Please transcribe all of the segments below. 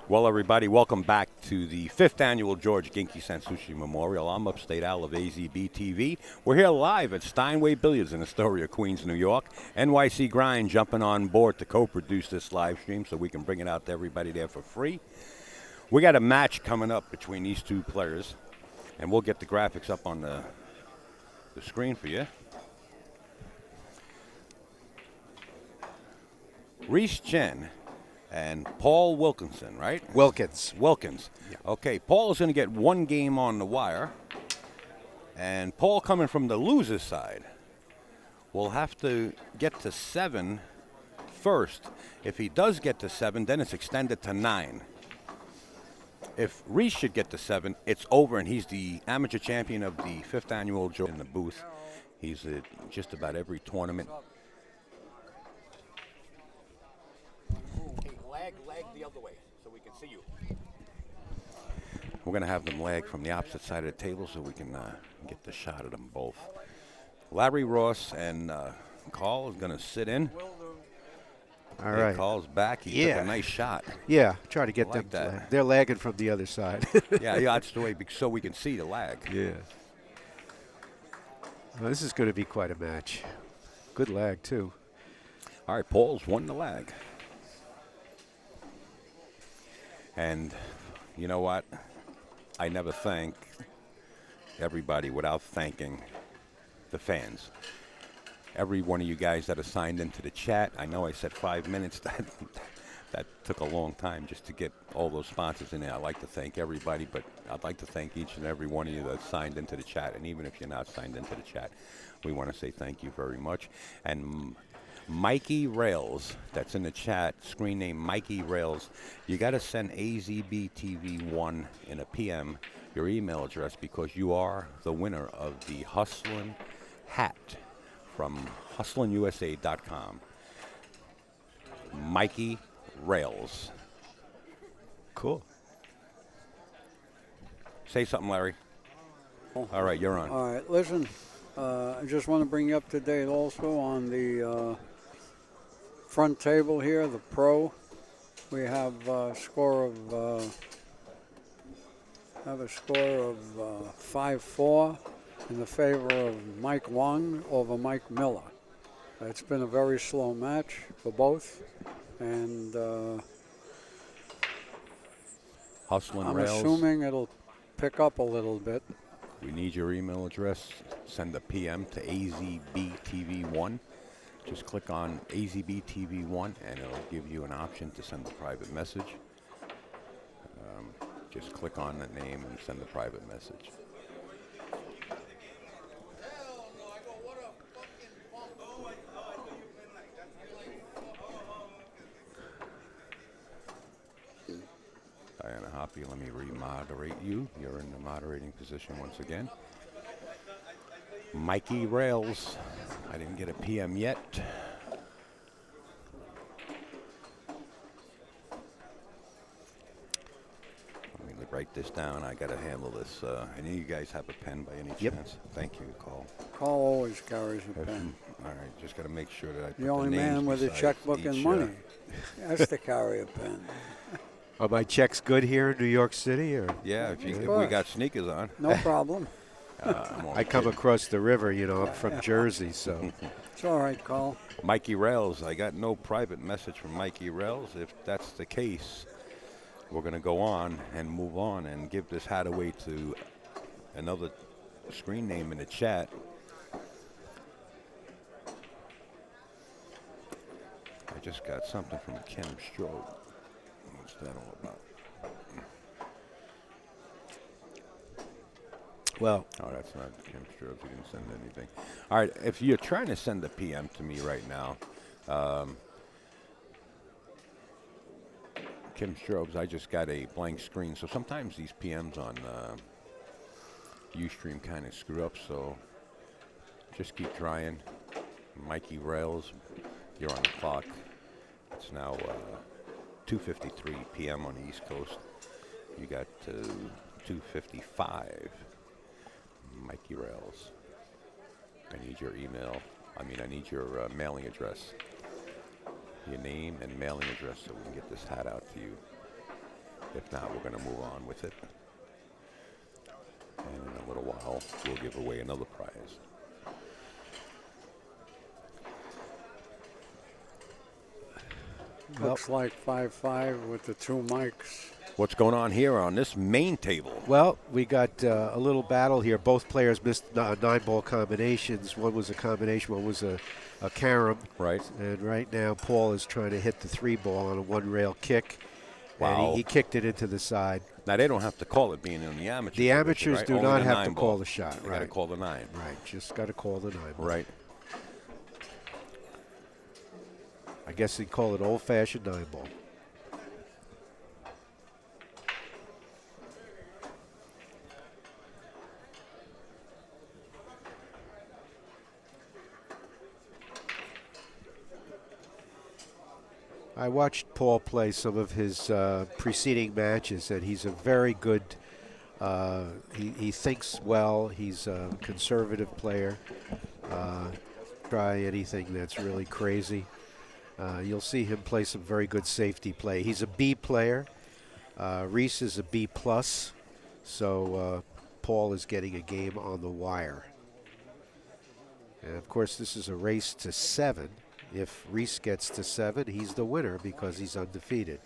Well, everybody, welcome back to the 5th annual George Ginky Memorial. I'm Upstate Al of AZB TV. We're here live at Steinway Billiards in Astoria, Queens, New York. NYC Grind jumping on board to co-produce this live stream so we can bring it out to everybody there for free. We got a match coming up between these two players, and we'll get the graphics up on the screen for you. Rhys Chen and Paul Wilkinson, right? Wilkins. Yeah. Okay, Paul is going to get one game on the wire. And Paul, coming from the loser's side, will have to get to 7 first. If he does get to 7, then it's extended to 9. If Rhys should get to 7, it's over, and he's the amateur champion of the 5th annual George in the booth. He's at just about every tournament. Lag the other way so we can see you. We're going to have them lag from the opposite side of the table so we can get the shot of them both. Larry Ross and Carl is going to sit in. All right. Carl's back. He took a nice shot. Yeah, try to get like them. that. They're lagging from the other side. yeah, that's the way, so we can see the lag. Yeah. Well, this is going to be quite a match. Good lag, too. All right, Paul's won the lag. And you know what? I never thank everybody without thanking the fans. Every one of you guys that are signed into the chat. I know I said 5 minutes. That took a long time just to get all those sponsors in there. I'd like to thank everybody, but I'd like to thank each and every one of you that's signed into the chat. And even if you're not signed into the chat, we want to say thank you very much. And Mikey Rails, that's in the chat, screen name Mikey Rails. You got to send AZBTV1 in a PM, your email address, because you are the winner of the Hustlin' hat from hustlinusa.com. Mikey Rails. Cool. Say something, Larry. All right, you're on. All right, listen, I just want to bring you up to date also on the front table here, the pro. We have a score of 5-4 in the favor of Mike Wong over Mike Miller. It's been a very slow match for both, and Hustlin' I'm Rails. assuming it'll pick up a little bit. We need your email address. Send a PM to AZBTV1. Just click on AZBTV1 and it'll give you an option to send a private message. Just click on that name and send a private message. Diana Hoppy, let me re-moderate you. You're in the moderating position once again. Mikey Rails. I didn't get a PM yet. Let me write this down. I got to handle this. Any of you guys have a pen by any chance? Thank you, Carl. Carl always carries a pen. All right, just got to make sure that I put The only man with a checkbook and money has to carry a pen. Are my checks good here in New York City? Or? Yeah, if we got sneakers on. No problem. I come across the river, you know, I'm from Jersey, so. It's all right, Carl. Mikey Rails, I got no private message from Mikey Rails. If that's the case, we're going to go on and move on and give this hat away to another screen name in the chat. I just got something from Kim Stroh. What's that all about? Well, oh, that's not Kim Strobes. He didn't send anything. All right, if you're trying to send a PM to me right now, Kim Strobes, I just got a blank screen. So sometimes these PMs on Ustream kind of screw up. So just keep trying. Mikey Rails, you're on the clock. It's now 2:53 p.m. on the East Coast. You got 2:55. Mikey Rails. I need your email. I need your mailing address. Your name and mailing address so we can get this hat out to you. If not, we're going to move on with it. And in a little while, we'll give away another prize. Looks like 5-5 with the 2 mics. What's going on here on this main table? Well, we got a little battle here. Both players missed 9-ball combinations. One was a combination, one was a carom. Right. And right now, Paul is trying to hit the 3-ball on a 1-rail kick. Wow. And he kicked it into the side. Now, they don't have to call it being in the amateurs. The amateurs right? do Only not the have to 9-ball. call the shot. They Right. got to call the 9. Right, just got to call the 9-ball. Right. I guess they'd call it old-fashioned 9-ball. I watched Paul play some of his preceding matches, and he's a very good, he thinks well, he's a conservative player. Try anything that's really crazy. You'll see him play some very good safety play. He's a B player. Rhys is a B+, so Paul is getting a game on the wire. And of course, this is a race to 7. If Rhys gets to 7, he's the winner because he's undefeated.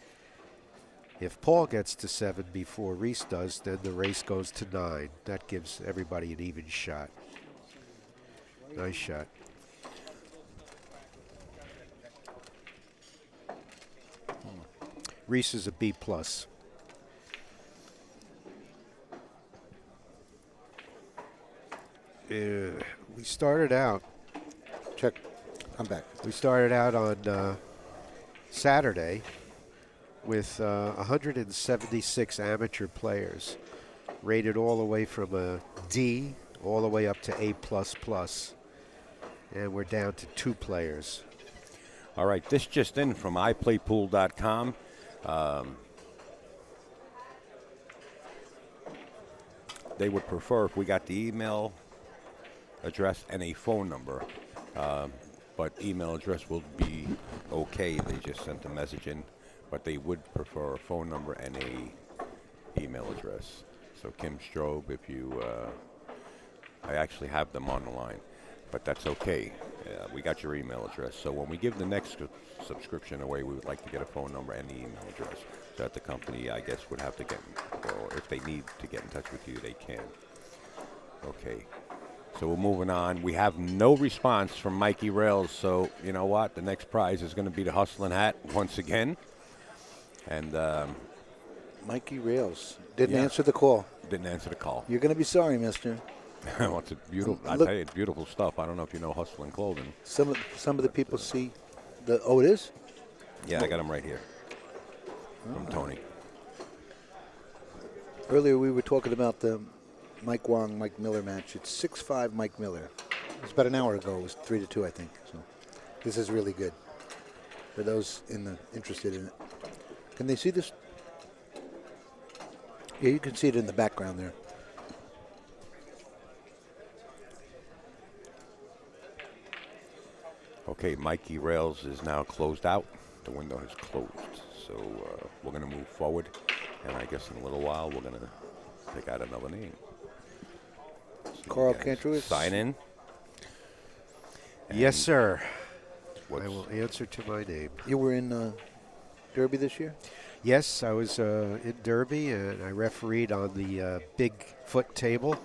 If Paul gets to 7 before Rhys does, then the race goes to 9. That gives everybody an even shot. Nice shot. Rhys is a B+. We started out. Check. I'm back. We started out on Saturday with 176 amateur players, rated all the way from a D all the way up to A++. And we're down to 2 players. All right, this just in from iPlayPool.com. They would prefer if we got the email address and a phone number. But email address will be okay. They just sent a message in, but they would prefer a phone number and a email address. So Kim Strobe, if you, I actually have them on the line, but that's okay. We got your email address. So when we give the next subscription away, we would like to get a phone number and the email address. So that the company, I guess, would have to get, or if they need to get in touch with you, they can. Okay. So we're moving on. We have no response from Mikey Rails, so you know what? The next prize is going to be the Hustlin' Hat once again. And Mikey Rails didn't Yeah. answer the call. didn't answer the call. You're going to be sorry, mister. Well, it's a beautiful. I Look- tell you, it's beautiful stuff. I don't know if you know Hustlin' Clothing. Some of the people see the. Oh, it is? Yeah, I got them right here from Tony. Earlier we were talking about the Mike Wong, Mike Miller match. It's 6-5 Mike Miller. It was about an hour ago. It was 3-2, I think. So this is really good for those interested in it. Can they see this? Yeah, you can see it in the background there. Okay, Mikey Rails is now closed out. The window has closed. So we're going to move forward. And I guess in a little while, we're going to pick out another name. So you Carl guys Cantruis. sign in. Yes, sir. What's- I will answer to my name. You were in Derby this year? Yes, I was in Derby, and I refereed on the big foot table.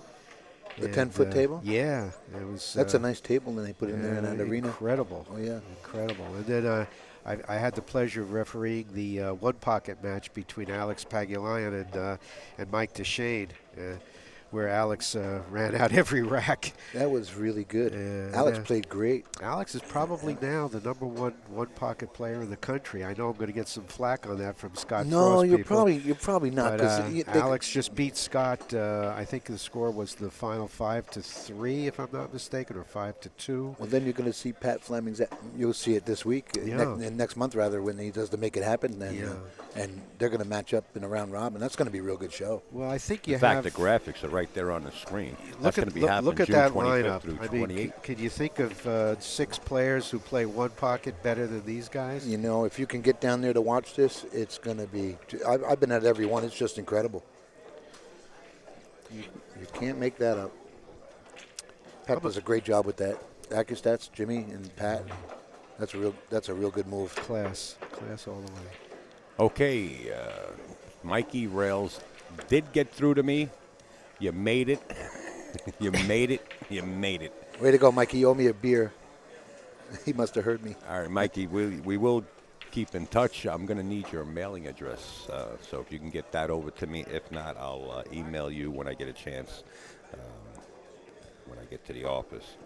The And, 10-foot table? Yeah. It was. That's a nice table that they put in there in that arena. Incredible. Oh, yeah. Incredible. And then I had the pleasure of refereeing the one-pocket match between Alex Pagulayan and Mike DeShane, where Alex ran out every rack. That was really good. Yeah, Alex yeah. played great. Alex is probably now the number one-pocket player in the country. I know I'm going to get some flack on that from Scott No, Frost you're people. probably not. But 'Cause Alex just beat Scott. I think the score was the final 5-3, if I'm not mistaken, or 5-2. Well, then you're going to see Pat Fleming's. You'll see it this week, Yeah. next month rather, when he does the Make It Happen. And they're going to match up in a round robin. That's going to be a real good show. Well, I think you In fact, have. the graphics are right there on the screen. Look That's at going to be happening look at June that 25th lineup. through I mean, 28th. can you think of 6 players who play one pocket better than these guys? You know, if you can get down there to watch this, it's going to be. I've been at every one. It's just incredible. You can't make that up. Pat does a great job with that. AccuStats, Jimmy and Pat. That's a real good move. Class all the way. Okay, Mikey Rails did get through to me. You made it. You made it. You made it. Way to go, Mikey. You owe me a beer. He must have heard me. All right, Mikey, we will keep in touch. I'm going to need your mailing address, so if you can get that over to me. If not, I'll email you when I get a chance, when I get to the office.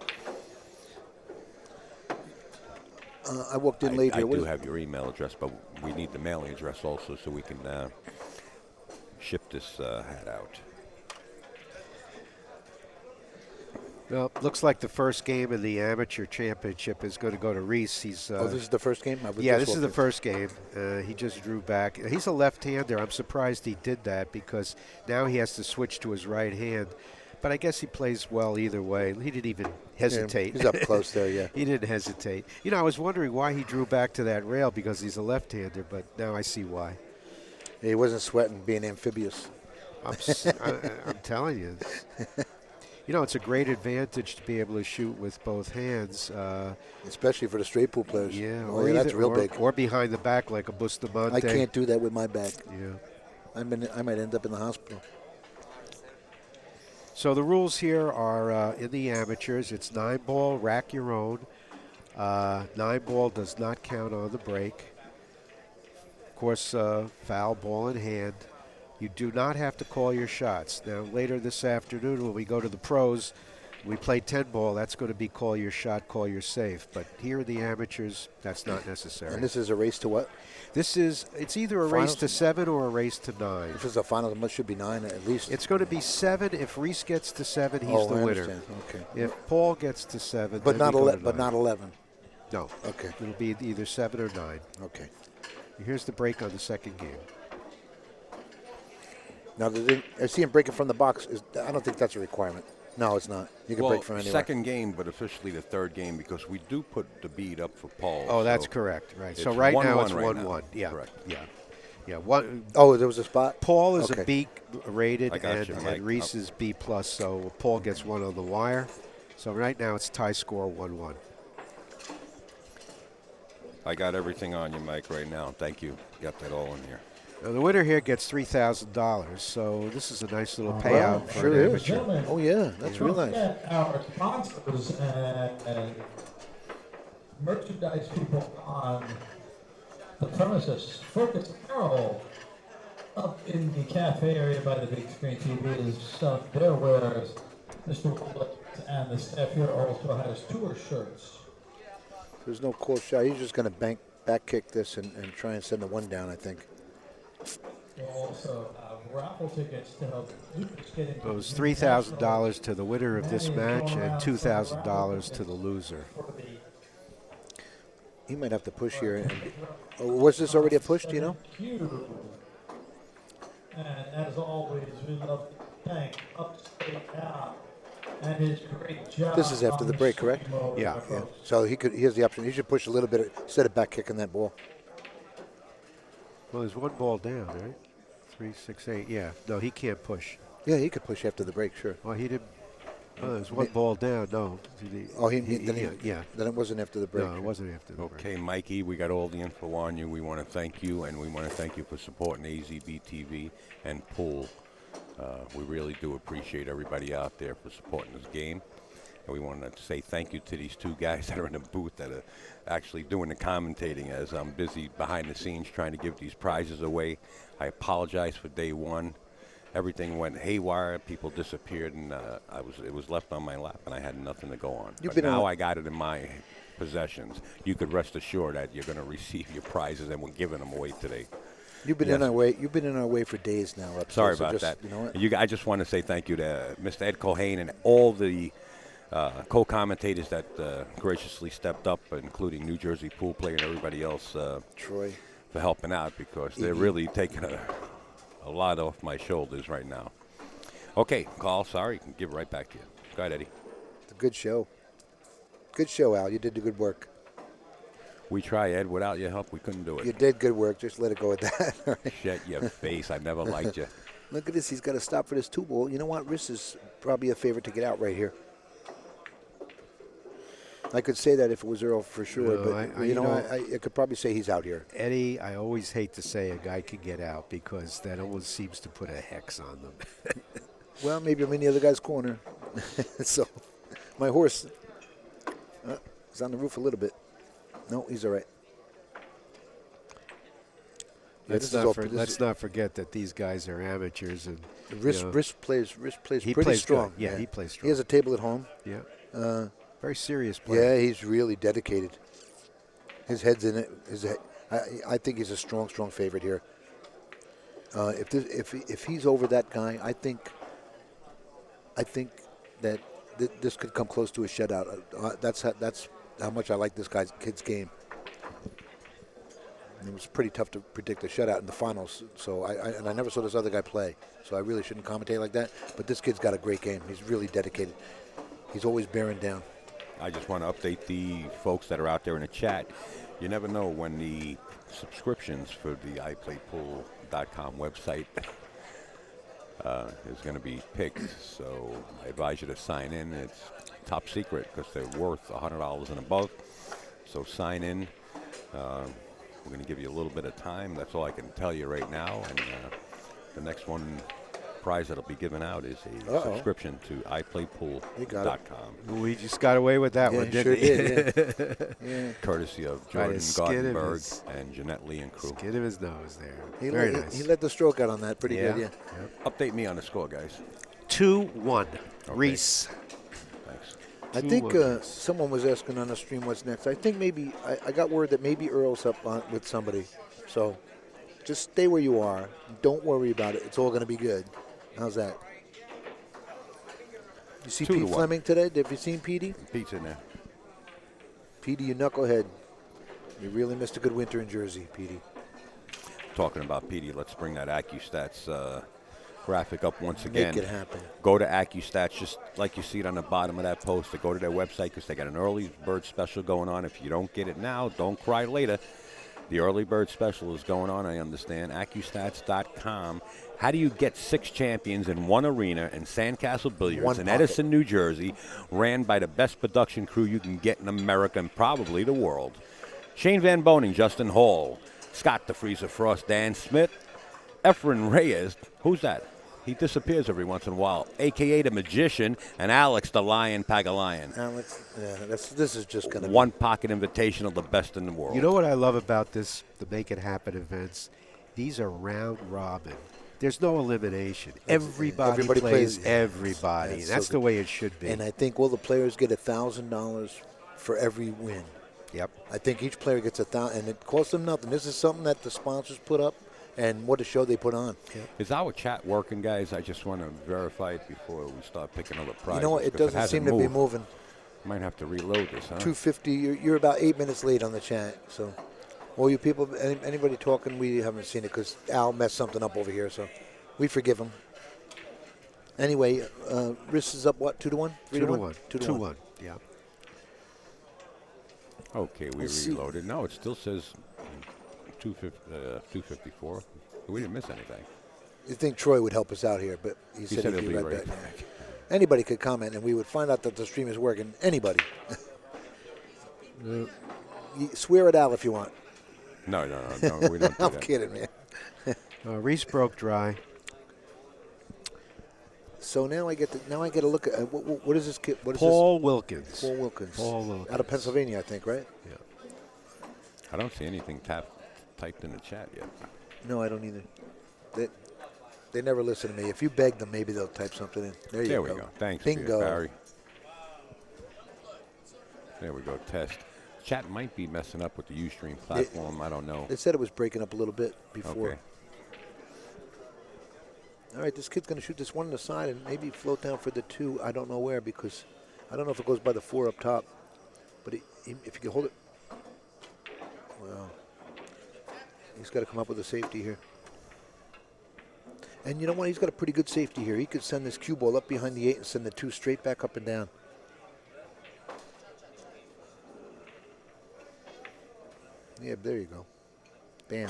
I walked in late I here. do have your email address, but we need the mailing address also so we can ship this hat out. Well, looks like the first game in the amateur championship is going to go to Rhys. He's this is the first game? yeah, this is the first game. He just drew back. He's a left-hander. I'm surprised he did that because now he has to switch to his right hand. But I guess he plays well either way. He didn't even hesitate. He's up close there, yeah. He didn't hesitate. You know, I was wondering why he drew back to that rail because he's a left-hander, but now I see why. He wasn't sweating being amphibious. I'm telling you. You know, it's a great advantage to be able to shoot with both hands. Especially for the straight pool players. Yeah, Oh, yeah, that's real big. Or behind the back like a Bustamante. I can't do that with my back. Yeah. I might end up in the hospital. So the rules here are in the amateurs, it's 9-ball, rack your own. 9-ball does not count on the break. Of course, foul, ball in hand. You do not have to call your shots. Now, later this afternoon when we go to the pros, we play 10-ball. That's going to be call your shot, call your safe. But here in the amateurs, that's not necessary. And this is a race to what? It's either a race to 7 or a race to 9. If it's a final, it should be 9 at least. It's going to be 7. If Rhys gets to 7, he's the I winner. understand. Okay. If Paul gets to 7, But then not we go to 11. But 9. not 11. No. Okay. It'll be either 7 or 9. Okay. Here's the break on the second game. Now, I see him breaking from the box. I don't think that's a requirement. No, it's not. You can break from anywhere. Second game, but officially the third game because we do put the bead up for Paul. Oh, that's so correct. Right. it's So right now 1-1 it's right 1-1. now. Yeah. Correct. Yeah. Yeah. One. Oh, there was a spot? Paul is Okay. a B rated I got you, and Mike. Rhys is B+, so Paul gets 1 on the wire. So right now it's tie score 1-1. I got everything on you, Mike, right now. Thank you. Got that all in here. Now the winner here gets $3,000, so this is a nice little payout for Sure an is. amateur. Oh, yeah. That's real nice. Our sponsors and merchandise people on the premises. Focus Apparel up in the cafe area by the big screen TV is their wares. Mr. Willett and the staff here also has tour shirts. There's no cool shot. He's just going to back kick this and try and send the one down, I think. We'll also have raffle tickets to help Lucas get into It was $3,000 to the winner of this match and $2,000 to the loser. He might have to push here. Was this already a push, do you know? And as always, we love to thank Upstate Al and his great job. This is after the break, correct? Yeah. So he has the option. He should push a little bit instead of back kicking that ball. Well, there's 1 ball down, right? 3, 6, 8. Yeah. No, he can't push. Yeah, he could push after the break, sure. Well, he didn't. Oh, there's 1 ball down. No. Then it wasn't after the break. No, it wasn't after the break. Okay, Mikey, we got all the info on you. We want to thank you, and we want to thank you for supporting AZB TV and Pool. We really do appreciate everybody out there for supporting this game. And we want to say thank you to these 2 guys that are in the booth that are actually doing the commentating as I'm busy behind the scenes trying to give these prizes away. I apologize for day 1. Everything went haywire. People disappeared, and it was left on my lap, and I had nothing to go on. But now I got it in my possessions. You could rest assured that you're going to receive your prizes, and we're giving them away today. You've been in our way. You've been in our way for days now. Sorry about that. You know what? I just want to say thank you to Mr. Ed Colhane and all the co-commentators that graciously stepped up, including New Jersey Pool Player and everybody else, Troy, for helping out because they're really taking a lot off my shoulders right now. Okay, call. Sorry, give it right back to you. Go ahead, Eddie. It's a good show. Good show, Al. You did the good work. We try, Ed. Without your help, we couldn't do You it. did good work. Just let it go at that. All right. Shut your face. I never liked you. Look at this. He's got to stop for this 2-ball. You know what? Rhys is probably a favorite to get out right here. I could say that if it was Earl for sure, No, but I could probably say he's out here. Eddie, I always hate to say a guy can get out because that always seems to put a hex on them. Well, maybe I'm in the other guy's corner. So my horse is on the roof a little bit. No, he's all right. Yeah, Let's not forget that these guys are amateurs and Rhys plays he pretty plays strong. good. Yeah, he plays strong. He has a table at home. Yeah. Very serious player. Yeah, he's really dedicated. His head's in it. I think he's a strong favorite here. If he's over that guy, I think that this could come close to a shutout. That's how much I like this kid's game. And it was pretty tough to predict a shutout in the finals. So I never saw this other guy play. So I really shouldn't commentate like that. But this kid's got a great game. He's really dedicated. He's always bearing down. I just want to update the folks that are out there in the chat. You never know when the subscriptions for the iPlayPool.com website is going to be picked. So I advise you to sign in. It's top secret because they're worth $100 and above. So sign in. We're going to give you a little bit of time. That's all I can tell you right now. And the next prize that'll be given out is a subscription to iPlayPool.com. We just got away with that one, didn't we? Did, yeah. Courtesy of Jordan Gottenberg and Jeanette Lee and crew. Skin of his nose there. Very nice. He let the stroke out on that pretty good, yeah. Yep. Update me on the score, guys. 2-1. Rhys. Thanks. I think someone was asking on the stream what's next. I think maybe I got word that maybe Earl's up with somebody. So just stay where you are. Don't worry about it. It's all going to be good. How's that? You see Pete Fleming today? Have you seen Petey? Pete's in there. Petey, you knucklehead. You really missed a good winter in Jersey, Petey. Talking about Petey, let's bring that AccuStats graphic up once again. Make it happen. Go to AccuStats, just like you see it on the bottom of that poster. Go to their website because they got an early bird special going on. If you don't get it now, don't cry later. The early bird special is going on, I understand. AccuStats.com. How do you get 6 champions in one arena in Sandcastle Billiards in Edison, New Jersey, ran by the best production crew you can get in America and probably the world? Shane Van Boning, Justin Hall, Scott the Freezer Frost, Dan Smith, Efren Reyes. Who's that? He disappears every once in a while, a.k.a. the Magician, and Alex the Lion Pagalion. Alex, this is just going to be one pocket invitation of the best in the world. You know what I love about the Make It Happen events? These are round robin. There's no elimination. Everybody plays everybody. That's the way it should be. And I think all the players get $1,000 for every win. Yep. I think each player gets $1,000, and it costs them nothing. This is something that the sponsors put up. And what a show they put on. Yep. Is our chat working, guys? I just want to verify it before we start picking other prizes. You know what? It doesn't seem to be moving. Might have to reload this, huh? 250. You're about 8 minutes late on the chat. So, all you people, anybody talking, we haven't seen it because Al messed something up over here. So, we forgive him. Anyway, Rhys is up, what, 2-1? 3-1. 2-1. Yeah. Okay, we reloaded. No, it still says 254. We didn't miss anything. You think Troy would help us out here, but he said he'd be right back. Anybody could comment, and we would find out that the stream is working. Anybody. You swear it out if you want. No, we don't do I'm that. kidding, man. Rhys broke dry. So now I get to look at what is this kid? What is Paul Wilkins. Paul Wilkins. Paul Wilkins. Out of Pennsylvania, I think, right? Yeah. I don't see anything typed in the chat yet. No, I don't either. They never listen to me. If you beg them, maybe they'll type something in. There we go. Thanks, Bingo. Barry. There we go. Test. Chat might be messing up with the Ustream platform. I don't know. They said it was breaking up a little bit before. Okay. All right, this kid's going to shoot this one on the side and maybe float down for the 2. I don't know where because I don't know if it goes by the 4 up top. But if you can hold it. Well, he's got to come up with a safety here. And you know what? He's got a pretty good safety here. He could send this cue ball up behind the 8 and send the 2 straight back up and down. Yeah, there you go. Bam.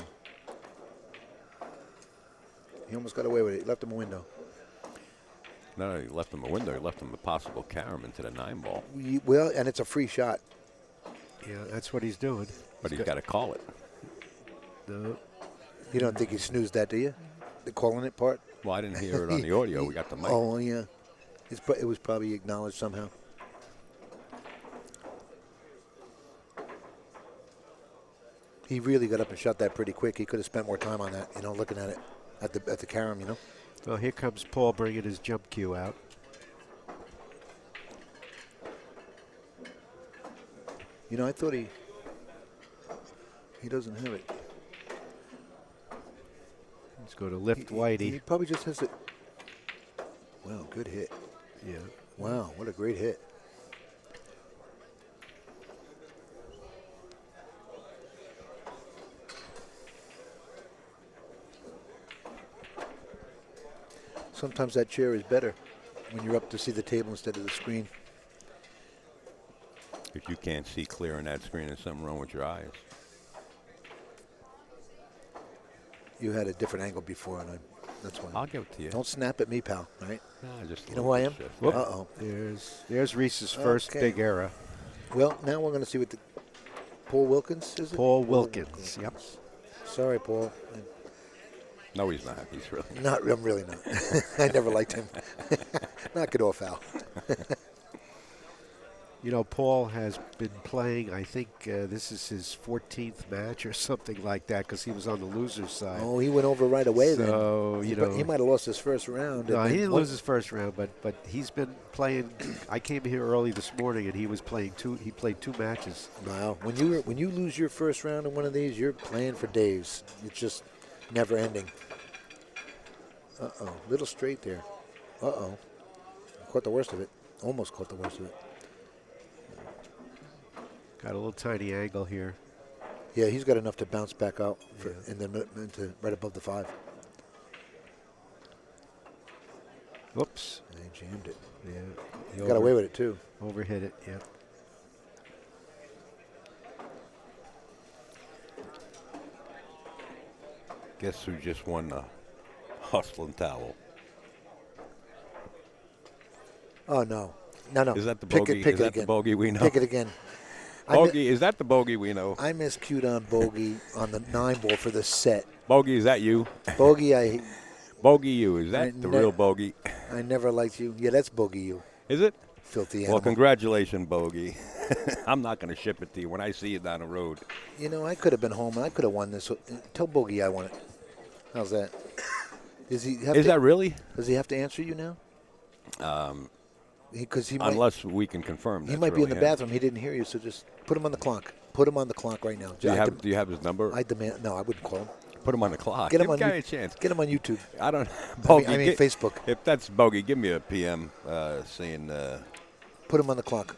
He almost got away with it. He left him a window. No, he left him a window. He left him a possible carom into the 9-ball. Well, and it's a free shot. Yeah, that's what he's doing. But he's got to call it. No. You don't think he snoozed that, do you? The calling it part? Well, I didn't hear it on the audio. We got the mic. Oh, yeah. It was probably acknowledged somehow. He really got up and shot that pretty quick. He could have spent more time on that, looking at it at the carom, Well, here comes Paul bringing his jump cue out. I thought he doesn't have it. He's going to lift Whitey. He probably just has it. Wow, good hit. Yeah. Wow, what a great hit. Sometimes that chair is better when you're up to see the table instead of the screen. If you can't see clear on that screen, there's something wrong with your eyes. You had a different angle before, and that's why. I'll give it to you. Don't snap at me, pal, all right? Nah, just You know who I am? Whoop. Uh-oh. There's Rhys's first Okay. big error. Well, now we're going to see what the Paul Wilkins, is it? Paul Wilkins, yep. Sorry, Paul. No, he's not. He's really. I'm really not. I never liked him. Knock it off, Al. Paul has been playing, I think this is his 14th match or something like that because he was on the loser's side. Oh, he went over right away then. So, He might have lost his first round. No, and he then didn't lose his first round, but he's been playing. I came here early this morning, and he was playing he played 2 matches. Wow. When you lose your first round in one of these, you're playing for days. It's just never ending. Uh-oh. Little straight there. Uh-oh. Caught the worst of it. Almost caught the worst of it. Got a little tiny angle here. Yeah, he's got enough to bounce back out and then into right above the 5. Whoops. And he jammed it. Yeah. He got away with it, too. Overhit it, yeah. Guess who just won the hustling towel? Oh, no. No. Is that the Pick bogey? it, pick Is it that again. the bogey we know? Pick it again. Bogey, is that the bogey we know? I miscued on bogey on the 9-ball for the set. Bogey, is that you? Bogey, Bogey you. Is that the real bogey? I never liked you. Yeah, that's bogey you. Is it? Filthy Well, animal. congratulations, Bogey. I'm not going to ship it to you when I see you down the road. I could have been home. I could have won this. Tell Bogey I won it. How's that? Does he have Is that really? Does he have to answer you now? Because he might. Unless we can confirm. He might be in the bathroom. He didn't hear you, so just put him on the clock. Put him on the clock right now. Do you have his number? I demand. No, I wouldn't call him. Put him on the clock. Get him Give on the guy you- a chance. Get him on YouTube. I don't. Bogey, I mean Facebook. If that's Bogey, give me a PM saying Put him on the clock.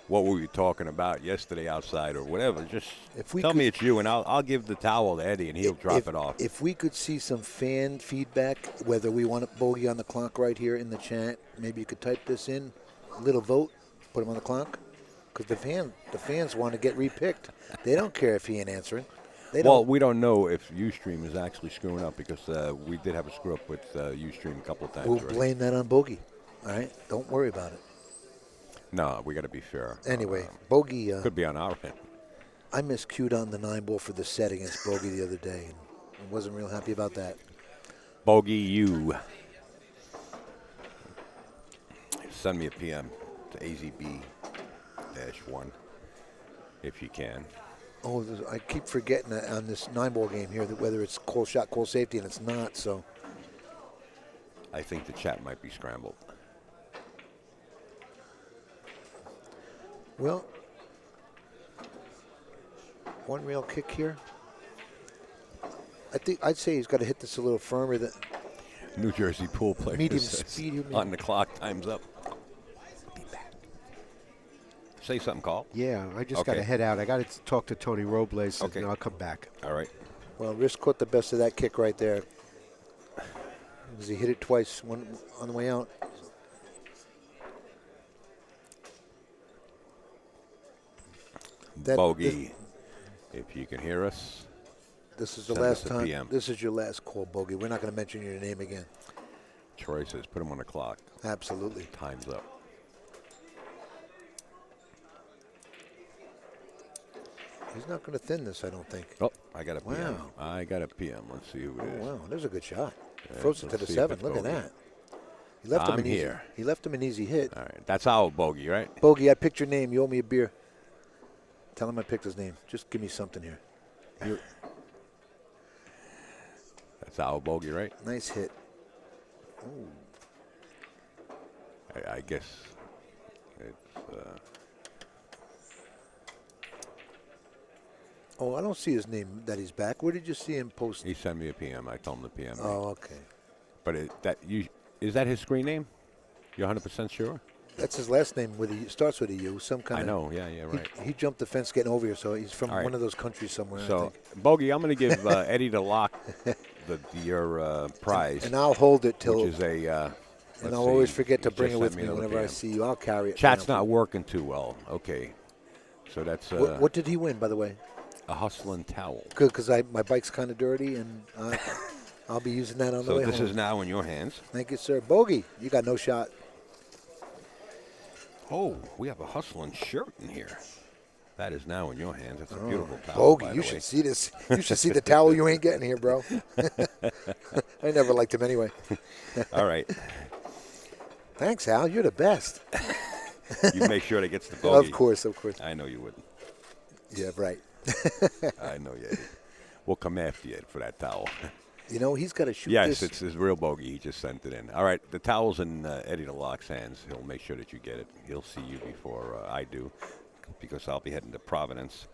what were we talking about yesterday outside or whatever. Just If we tell me could- it's you, and I'll give the towel to Eddie, and he'll drop it off. If we could see some fan feedback, whether we want Bogey on the clock right here in the chat, maybe you could type this in, a little vote, put him on the clock, because the fans want to get repicked. They don't care if he ain't answering. They Well, don't. we don't know if Ustream is actually screwing up because we did have a screw up with Ustream a couple of times. We'll already. blame that on Bogey. All right, don't worry about it. No, we got to be fair. Anyway, Bogey. Could be on our end. I miscued on the 9-ball for the set against Bogey the other day, and I wasn't real happy about that. Bogey, you. Send me a PM to AZB-1 if you can. Oh, I keep forgetting that on this 9-ball game here that whether it's call shot, call safety, and it's not. So I think the chat might be scrambled. well, one rail kick here. I think I'd say he's got to hit this a little firmer. Than New Jersey pool player Medium says, speed. on the clock. Time's up. Say something, Carl. Yeah, I just got Okay. to head out. I got to talk to Tony Robles, and Okay. then I'll come back. All right. Well, Rhys caught the best of that kick right there. Because he hit it twice, one on the way out. Bogey, if you can hear us. This is the Send last us a time. PM. This is your last call, Bogey. We're not going to mention your name again. Troy says, put him on the clock. Absolutely. Time's up. He's not going to thin this, I don't think. Oh, I got a PM. Wow. I got a PM. Let's see who it is. Wow, there's a good shot. Yeah, Throws it to let's the see if 7. it's Look at bogey. that. He left him I'm an here. easy. He left him an easy hit. All right. That's our bogey, right? Bogey, I picked your name. You owe me a beer. Tell him I picked his name. Just give me something here. That's our bogey, right? Nice hit. I guess it's. Oh, I don't see his name that he's back. Where did you see him post? He sent me a PM. I told him the PM. Oh, okay. But is that his screen name? You're 100% sure? That's his last name. Starts with a U. Some kind I of. know. Yeah, right. He jumped the fence getting over here, so he's from All right. one of those countries somewhere. I So, think. Bogey, I'm going to give Eddie the lock your prize, And I'll hold it till. which is a. and let's I'll always see, forget to he bring just it with sent me another whenever I PM. see you. I'll carry it. Chat's down. not working too well. Okay. So that's What did he win, by the way? a hustling towel. Good, because my bike's kind of dirty, and I'll be using that on the So way this home. is now in your hands. Thank you, sir. Bogey, you got no shot. Oh, we have a hustling shirt in here. That is now in your hands. That's a beautiful towel. Bogey, by you the way. should see this. You should see the towel you ain't getting here, bro. I never liked him anyway. All right. Thanks, Al. You're the best. You make sure that gets the bogey. Of course. I know you wouldn't. Yeah, right. I know you. We'll come after you for that towel. You know, he's got to shoot Yes, this. it's his real bogey. He just sent it in. All right, the towel's in Eddie the Lock's hands. He'll make sure that you get it. He'll see you before I do, because I'll be heading to Providence,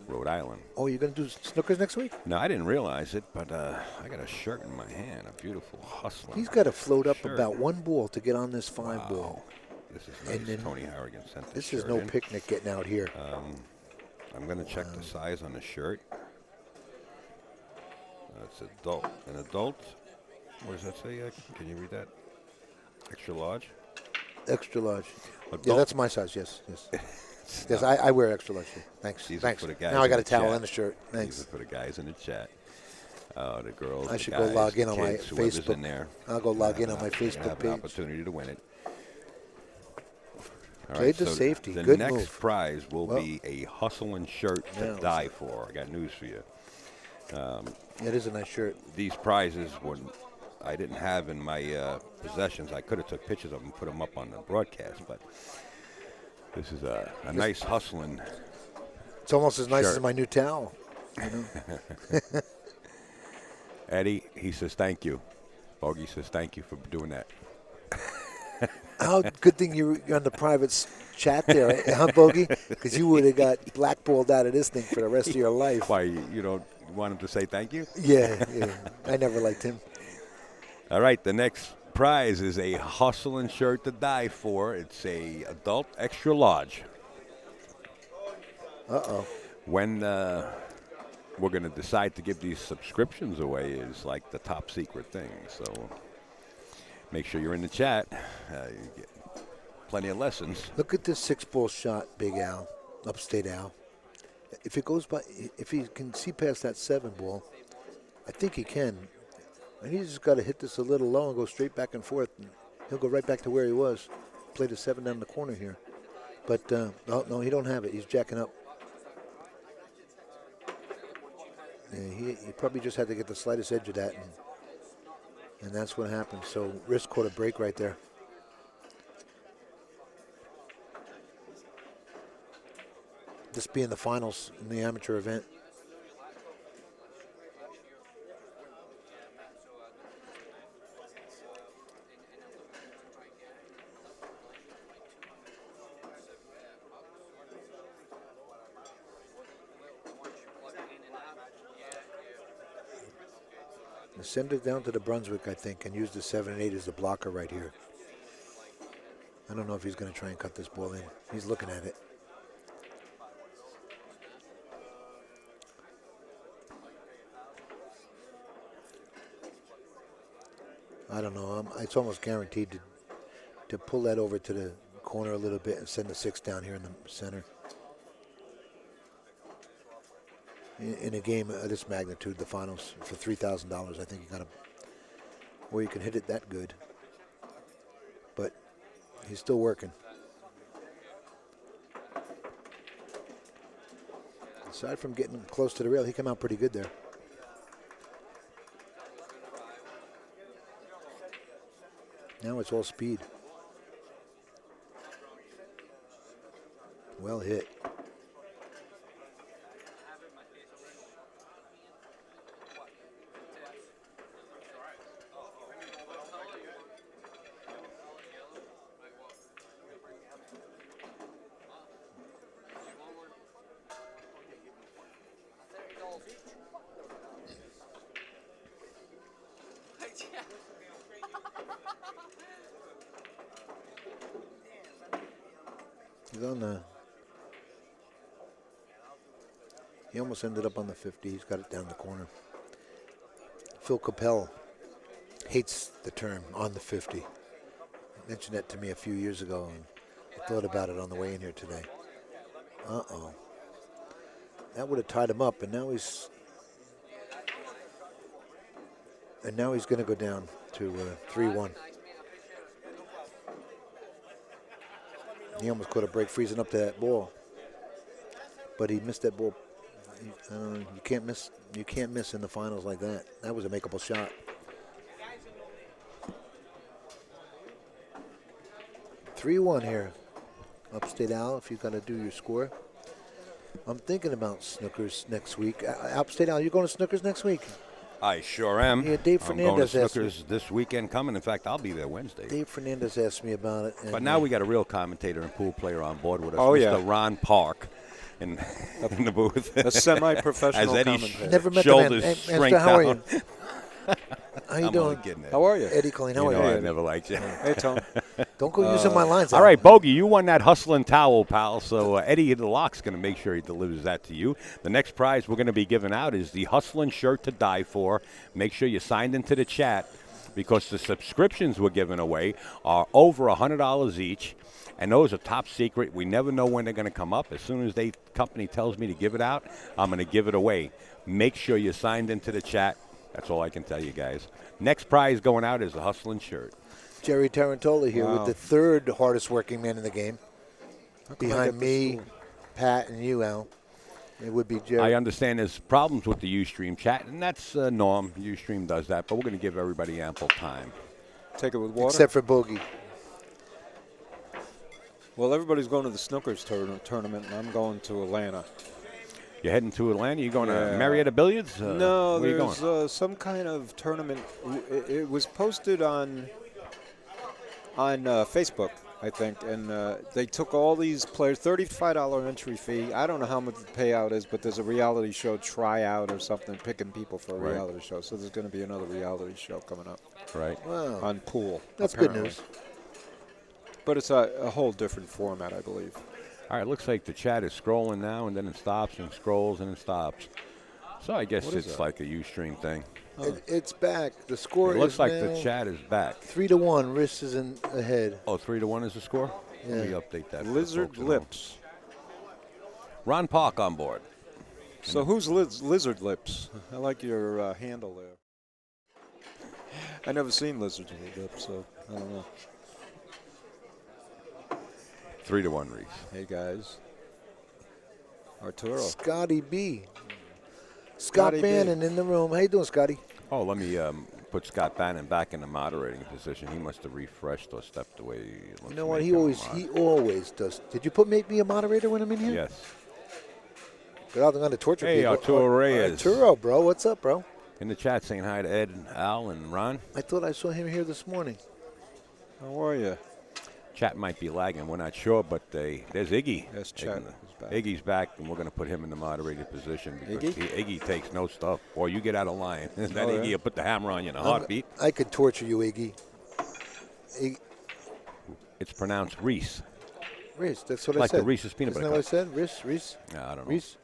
Rhode Island. Oh, you're going to do snookers next week? No, I didn't realize it, but I got a shirt in my hand, a beautiful hustling. He's got to float up shirt. about one ball to get on this 5 ball. This is And nice. then Tony Harrigan sent This shirt is no in. picnic getting out here. I'm going to check the size on the shirt. It's adult. An adult? What does that say? Can you read that? Extra large? Extra large. Adult? Yeah, that's my size, yes. Yes, I wear extra large. Thanks. These are Thanks. for the guys Now I in got a the towel chat. and a shirt. These Thanks. are for the guys in the chat. The girls, I the should guys, go log in the on my kids, whoever's Facebook. in there. I'll go log in on my You're gonna Facebook have an page. opportunity to win it. All Played the so safety. The Good next move. prize will Well, be a hustling shirt to yeah, die for. I got news for you. It is a nice shirt. These prizes I didn't have in my possessions. I could have took pictures of them and put them up on the broadcast, but this is a nice hustling. It's almost as nice Shirt. as my new towel. You know? Eddie, he says thank you. Bogey says thank you for doing that. How good thing you're on the private chat there, huh, Bogey? Because you would have got blackballed out of this thing for the rest of your life. Why, you don't want him to say thank you? Yeah. I never liked him. All right, the next prize is a hustling shirt to die for. It's a adult extra large. Uh-oh. When we're going to decide to give these subscriptions away is like the top secret thing. So make sure you're in the chat. You get plenty of lessons. Look at this 6-ball shot, Big Al, Upstate Al. If it goes by, if he can see past that 7-ball, I think he can. And he's just got to hit this a little low and go straight back and forth. And he'll go right back to where he was. Play the 7 down the corner here. But, no, he don't have it. He's jacking up. Yeah, he probably just had to get the slightest edge of that. And that's what happened. So Rhys caught a break right there. This being the finals in the amateur event. Send it down to the Brunswick, I think, and use the 7 and 8 as the blocker right here. I don't know if he's going to try and cut this ball in. He's looking at it. I don't know. It's almost guaranteed to pull that over to the corner a little bit and send the 6 down here in the center. In a game of this magnitude, the finals for $3,000, I think you got to, where you can hit it that good. But he's still working. Aside from getting close to the rail, he came out pretty good there. Now it's all speed. Well hit. He's on the. He almost ended up on the 50. He's got it down the corner. Phil Capel hates the term on the 50. He mentioned that to me a few years ago, and I thought about it on the way in here today. Uh-oh. That would have tied him up, and now he's. And now he's going to go down to 3-1. He almost caught a break freezing up to that ball, but he missed that ball. You can't miss. You can't miss in the finals like that. That was a makeable shot. (3-1) here. Upstate Al, if you got to do your score. I'm thinking about snookers next week. Upstate Al, you going to snookers next week? I sure am. Yeah, Dave Fernandez I'm going asked to me. Snookers this weekend coming. In fact, I'll be there Wednesday. Dave Fernandez asked me about it. But now we got a real commentator and pool player on board with us, Oh, Mr. yeah. Ron Park, in the booth. A semi-professional As Eddie commentator. Never met the man. shoulders Hey, shrink Master, how are down. you? How you I'm doing? only kidding. Ed. How are you? Eddie Colleen, how You are know you? I never liked you. Hey, Tom. Don't go using my lines. All right, Bogey, you won that hustling towel, pal. So Eddie the Lock's going to make sure he delivers that to you. The next prize we're going to be giving out is the hustling shirt to die for. Make sure you signed into the chat because the subscriptions we're giving away are over $100 each. And those are top secret. We never know when they're going to come up. As soon as the company tells me to give it out, I'm going to give it away. Make sure you signed into the chat. That's all I can tell you guys. Next prize going out is a hustling shirt. Jerry Tarantola here Wow. with the third hardest working man in the game. How come I Behind get me, this Pat, and you, Al. It would be Jerry. I understand there's problems with the Ustream chat, and that's norm. Ustream does that, but we're going to give everybody ample time. Take it with water? Except for Bogey. Well, everybody's going to the Snookers tournament, and I'm going to Atlanta. You're heading to Atlanta? You going to Yeah. Marietta Billiards? No, where you there's going? some kind of tournament. It was posted on Facebook, I think, and they took all these players, $35 entry fee. I don't know how much the payout is, but there's a reality show tryout or something, picking people for a Right. reality show. So there's going to be another reality show coming up Right. Wow. on pool. That's good apparently. news. But it's a whole different format, I believe. All right, looks like the chat is scrolling now, and then it stops and scrolls and it stops. So I guess What is it's that? like a Ustream thing. It's back. The score It looks is like now the chat is back. 3-1. Rhys is in ahead. Oh, 3-1 is the score? Let me Yeah. update that. for the Lizard folks at home. Lips. Ron Park on board. So who's Lizard Lips? I like your handle there. I never seen Lizard Lips, so I don't know. 3-1 Rhys. Hey guys, Arturo. Scotty B. Scotty Scott B. Bannon in the room. How you doing, Scotty? Oh, let me put Scott Bannon back in the moderating position. He must have refreshed or stepped away. You know what? He always does. Did you make me a moderator when I'm in here? Yes. But I'm going to torture Hey, people. Arturo Reyes. Arturo, bro. What's up, bro? In the chat saying hi to Ed, Al, and Ron. I thought I saw him here this morning. How are you? Chat might be lagging. We're not sure, but there's Iggy. Yes, chat Iggy- is back. Iggy's back, and we're going to put him in the moderated position because Iggy? Iggy takes no stuff. Boy, you get out of line. that Oh, Iggy yeah? will put the hammer on you in a heartbeat. I could torture you, Iggy. It's pronounced Rhys. Rhys, that's what I Like said. the Reese's peanut Isn't butter that what I said? Rhys? Yeah, I don't know. Rhys?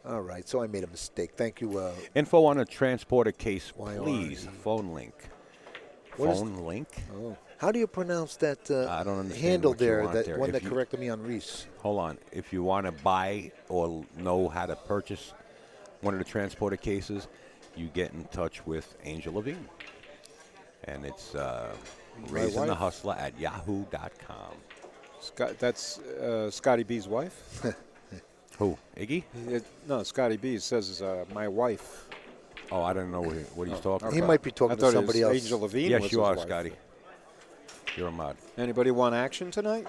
All right, so I made a mistake. Thank you. Info on a transporter case, YRE. please. Phone link. What is phone link. Oh. How do you pronounce that I don't understand handle what you there, want that there. one If that you- corrected me on Rhys? Hold on. If you want to buy or know how to purchase one of the transporter cases, you get in touch with Angel Levine. And it's Raising the wife. Hustler at yahoo.com. Scott, that's Scotty B's wife? Who? Iggy? No, Scotty B says my wife. Oh, I don't know what he's talking He about. might be I talking to thought it somebody was else. Angel Levine Yes, was you his are, wife. Scotty. You're a mod. Anybody want action tonight?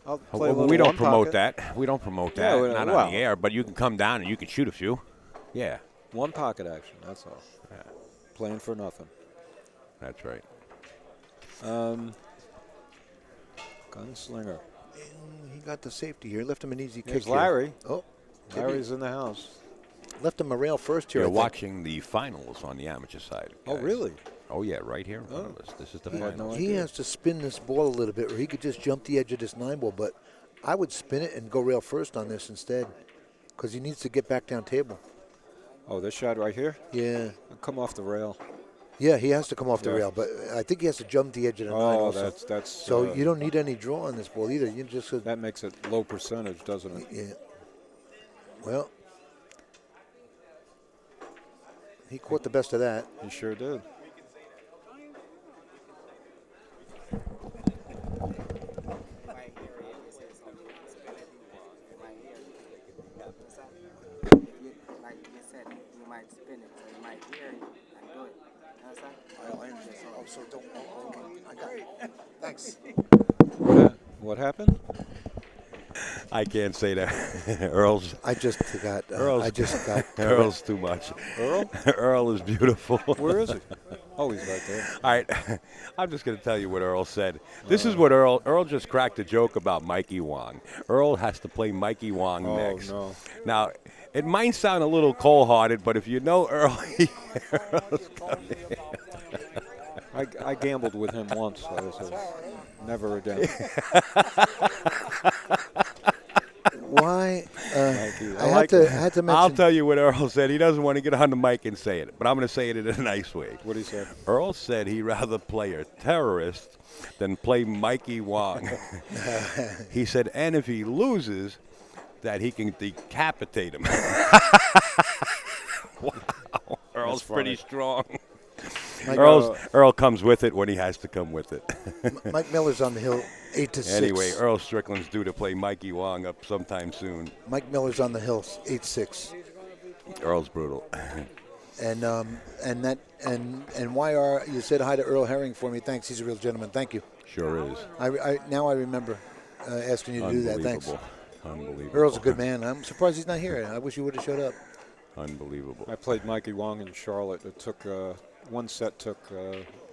I'll play a Well, little we don't one promote pocket. that. We don't promote Yeah, that. well, Not well. on the air, but you can come down and you can shoot a few. Yeah, One pocket action, that's all. Playing for nothing. that's right. Gunslinger. He got the safety here. Left him an easy Here's kick here. Larry. Oh, Larry's in the house. left him a rail first here. You're I think. watching the finals on the amateur side. Oh, guys. really? Oh, yeah, right here in front of us. This is the I had finals. no He idea. has to spin this ball a little bit, or he could just jump the edge of this 9 ball. But I would spin it and go rail first on this instead, because he needs to get back down table. Oh, this shot right here? Yeah, Come off the rail. yeah, he has to come off the Yeah. rail, but I think he has to jump the edge of the 9 Oh, also. that's So you don't need any draw on this ball either. You just that makes it low percentage, doesn't it? yeah. Well, he caught the best of that. He sure did. Like you said, you might spin it, so you might hear it and do it. You understand? I understand. Oh, so don't. Okay, I got it. Thanks. What happened? I can't say that. Earl's I just got. Earl's- I just got. Earl's too much. Earl? Earl is beautiful. Where is he? Oh, he's right there. All right, I'm just going to tell you what Earl said. This is what Earl just cracked a joke about Mikey Wong. Earl has to play Mikey Wong Oh, next. no. Now, it might sound a little cold-hearted, but if you know Earl, Earl's coming. I gambled with him once, so I said, never again. Why? Mikey. I had to mention. I'll tell you what Earl said. He doesn't want to get on the mic and say it, but I'm going to say it in a nice way. What did he say? Earl said he'd rather play a terrorist than play Mikey Wong. He said, and if he loses, that he can decapitate him. Wow. Earl's pretty strong. Earl comes with it when he has to come with it. Mike Miller's on the hill, 8-6. Anyway, Earl Strickland's due to play Mikey Wong up sometime soon. Mike Miller's on the hill, 8-6. Earl's brutal. And YR, you said hi to Earl Herring for me. Thanks. He's a real gentleman. Thank you. Sure is. Now I remember asking you to do that. Thanks. Unbelievable. Earl's a good man. I'm surprised he's not here. I wish he would have showed up. Unbelievable. I played Mikey Wong in Charlotte. It took one set took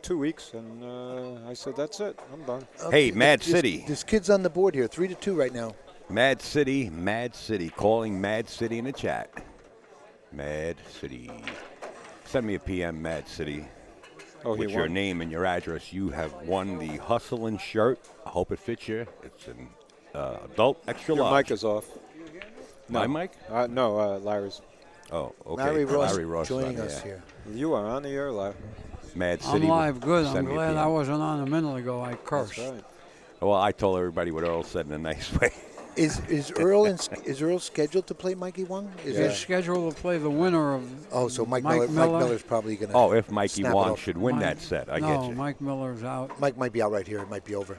2 weeks, and I said, "That's it. I'm done." Hey, Mad City. There's kids on the board here, 3-2 right now. Mad City. Calling Mad City in the chat. Mad City. Send me a PM, Mad City. Oh, he with your won? name and your address. You have won the Hustlin' shirt. I hope it fits you. It's an adult extra Your large. mic is off. My mic? No, Larry's. Oh, okay. Larry Ross joining on, us yeah. here. You are on the air, Larry. Mad City. I'm live. Good. I'm Send me a glad PM. I wasn't on a minute ago. I cursed. That's right. Well, I told everybody what Earl said in a nice way. Is Earl scheduled to play Mikey Wong? Is He's it? scheduled to play the winner of. Oh, so Mike Miller. Miller's probably going to. Oh, if Mikey Snap it Wong up. should win Mike- that set. I no, get you. Mike Miller's out. Mike might be out right here. It might be over.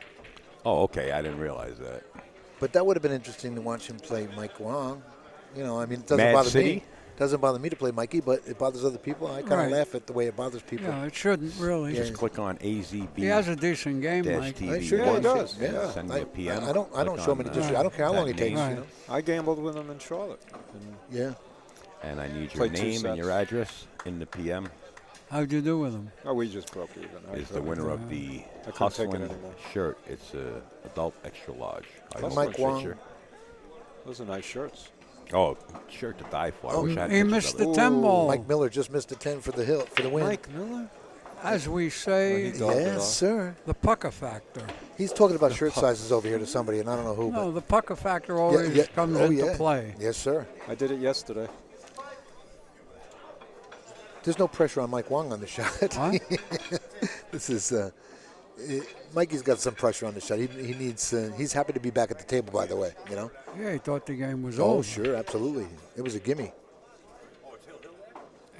Oh, okay. I didn't realize that. But that would have been interesting to watch him play Mike Wong. You know, I mean, it doesn't Mad bother City? me. Doesn't bother me to play Mikey, but it bothers other people. I kind of Right. laugh at the way it bothers people. Yeah, it shouldn't really. Yeah. Just click on AZB. He has a decent game, Mike. TV. I sure Yeah, he do. does. Yeah. Send me a PM. I don't Click show him on, any disrespect. I don't care how that long it takes. name. You know? I gambled with him in Charlotte. And Yeah. And I need your Played 2 name and your sets. address in the PM. How'd you do with him? oh, we just broke even. Is the winner of the I couldn't take it Hustlin' anymore. shirt. It's a adult extra large. I That's hope Mike it Wong. fits you. Those are nice shirts. Oh, shirt to die for. I wish I had He pictures missed of the it. 10 ball. Mike Miller just missed a 10 for the win. Mike Miller? As we say, He dogged it Yes, off. sir. the pucker factor. He's talking about shirt sizes over here to somebody, and I don't know who. No, but the pucker factor always yeah. comes Oh, into yeah. play. Yes, sir. I did it yesterday. There's no pressure on Mike Wong on the shot. What? This is Mikey's got some pressure on the shot. He needs. He's happy to be back at the table, by the way. You know. Yeah, he thought the game was Oh, over. sure, absolutely. It was a gimme.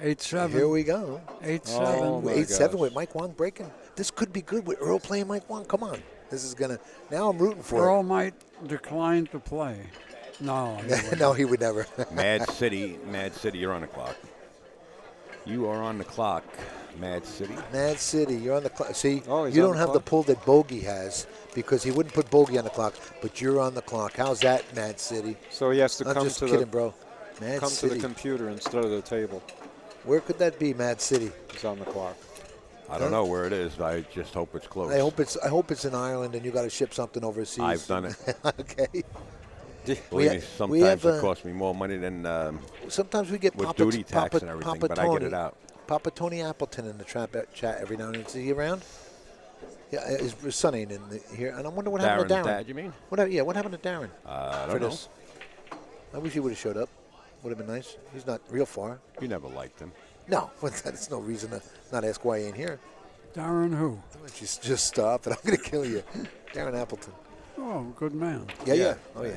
8-7. Here we go. 8-7. Oh, my 8-7 gosh. with Mike Wong breaking. This could be good with Earl playing Mike Wong. Come on. This is gonna. Now I'm rooting for Earl might decline to play. No. he it. wouldn't. No, he would never. Mad City, you're on the clock. You are on the clock, Mad City. Mad City, you're on the clock. See, Oh, he's you on don't the have the clock? pull that Bogey has because he wouldn't put Bogey on the clock, but you're on the clock. How's that, Mad City? So he has to I'm come just to kidding, the bro. Mad come to City. the computer instead of the table. Where could that be, Mad City? He's on the clock. I don't know where it is. I just hope it's close. I hope it's in Ireland and you got to ship something overseas. I've done it. Okay. Believe me, we sometimes have, it costs me more money than Sometimes we get with Papa, duty tax Papa, and everything, Papa but Tony, I get it out. Papa Tony Appleton in the chat every now and then. Is he around? Yeah, his son ain't in here, and I wonder what happened to Darren's Darren. dad, you mean? What happened to Darren? I for don't know. this? I wish he would have showed up. Would have been nice. He's not real far. You never liked him. No, that's no reason to not ask why he ain't here. Darren who? Just stop, and I'm going to kill you. Darren Appleton. Oh, good man. Yeah. Oh, yeah.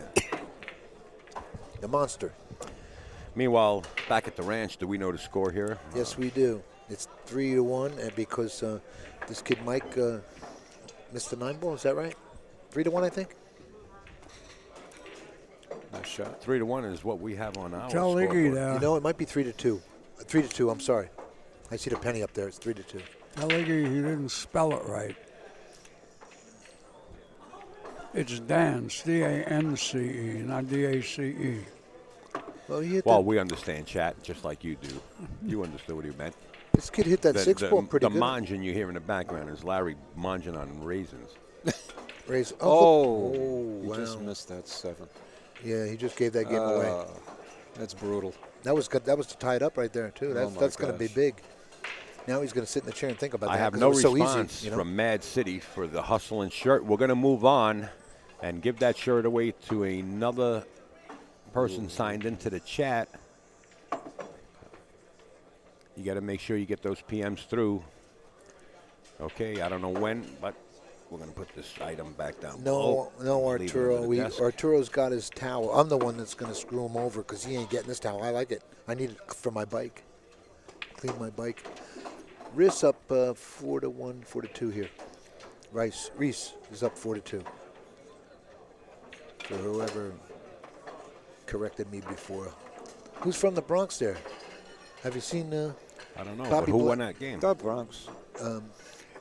The monster. Meanwhile, back at the ranch, do we know the score here? Yes, we do. It's 3-1, and because this kid Mike missed the 9 ball, is that right? 3-1, I think. Nice shot. 3-1 is what we have on our Tell Iggy scoreboard. there. You know, it might be 3-2. 3-2. I'm sorry. I see the penny up there. It's 3-2. Tell Iggy he didn't spell it right. It's Dance, D-A-N-C-E, not D-A-C-E. Well, he hit Well, that. we understand chat just like you do. You understood what he meant. This kid hit that The, 6 ball pretty the good. mangin you hear in the background is Larry mangin on raisins. Raise. Oh, look. he Wow. just missed that 7. Yeah, he just gave that game away. That's brutal. That was good. That was to tie it up right there too. Oh, my That's going to be gosh. big. Now he's going to sit in the chair and think about I that. have 'cause no it was so response easy, you know? from Mad City for the hustling shirt. We're going to move on and give that shirt away to another person signed into the chat. You got to make sure you get those PMs through. Okay, I don't know when, but we're going to put this item back down. No, no, Leave it Arturo. under the desk. Arturo's got his towel. I'm the one that's going to screw him over because he ain't getting this towel. I like it. I need it for my bike. Clean my bike. Rhys up 4-1, 4-2 here. Rhys is up 4-2. For whoever corrected me before. Who's from the Bronx there? Have you seen? I don't know, Bobby but who Bla- won that game? The Bronx.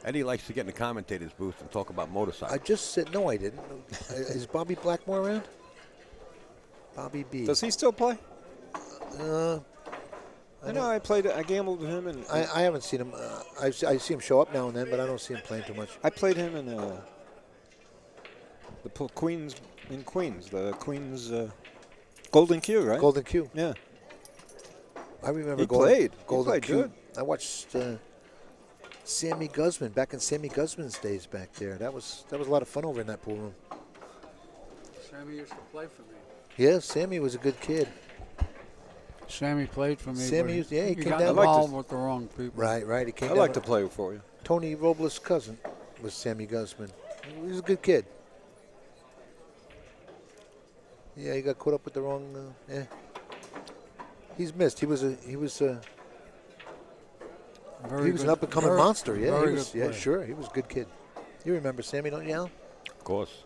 Eddie likes to get in the commentator's booth and talk about motorcycles. I just said no. I didn't. Is Bobby Blackmore around? Bobby B. Does he still play? Uh, I know. I gambled with him, and I haven't seen him. I see him show up now and then, but I don't see him playing too much. I played him in Queens, the Queens Golden Q, right? Golden Q. Yeah. I remember He Golden, played. He Golden played Q. good. I watched Sammy Guzman back in Sammy Guzman's days back there. That was a lot of fun over in that pool room. Sammy used to play for me. Yeah, Sammy was a good kid. Sammy played for me. Sammy but used- yeah, he came got down- I like involved to- with the wrong people. Right. He came. I down like to with- play for you. Tony Robles' cousin was Sammy Guzman. He was a good kid. Yeah, he got caught up with the wrong. Yeah. He's missed. He was Very an good- up and coming very- monster. Yeah, very he was. good Yeah, player. sure. He was a good kid. You remember Sammy, don't you, Al? Of course.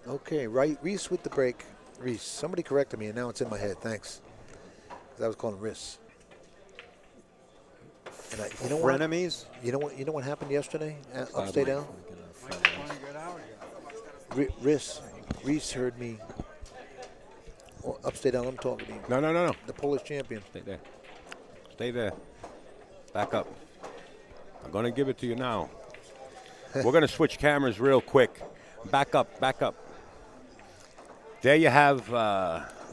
Okay, right. Rhys with the break. Rhys. Somebody corrected me, and now it's in my head. Thanks. Because I was calling Rhys. And you know what? Frenemies? You know what happened yesterday? Upstate down. Trying to get out here. Rhys heard me. Oh, upstate down. I'm talking to you. No. The Polish champion. Stay there. Stay there. Back up. I'm going to give it to you now. We're going to switch cameras real quick. Back up. There you have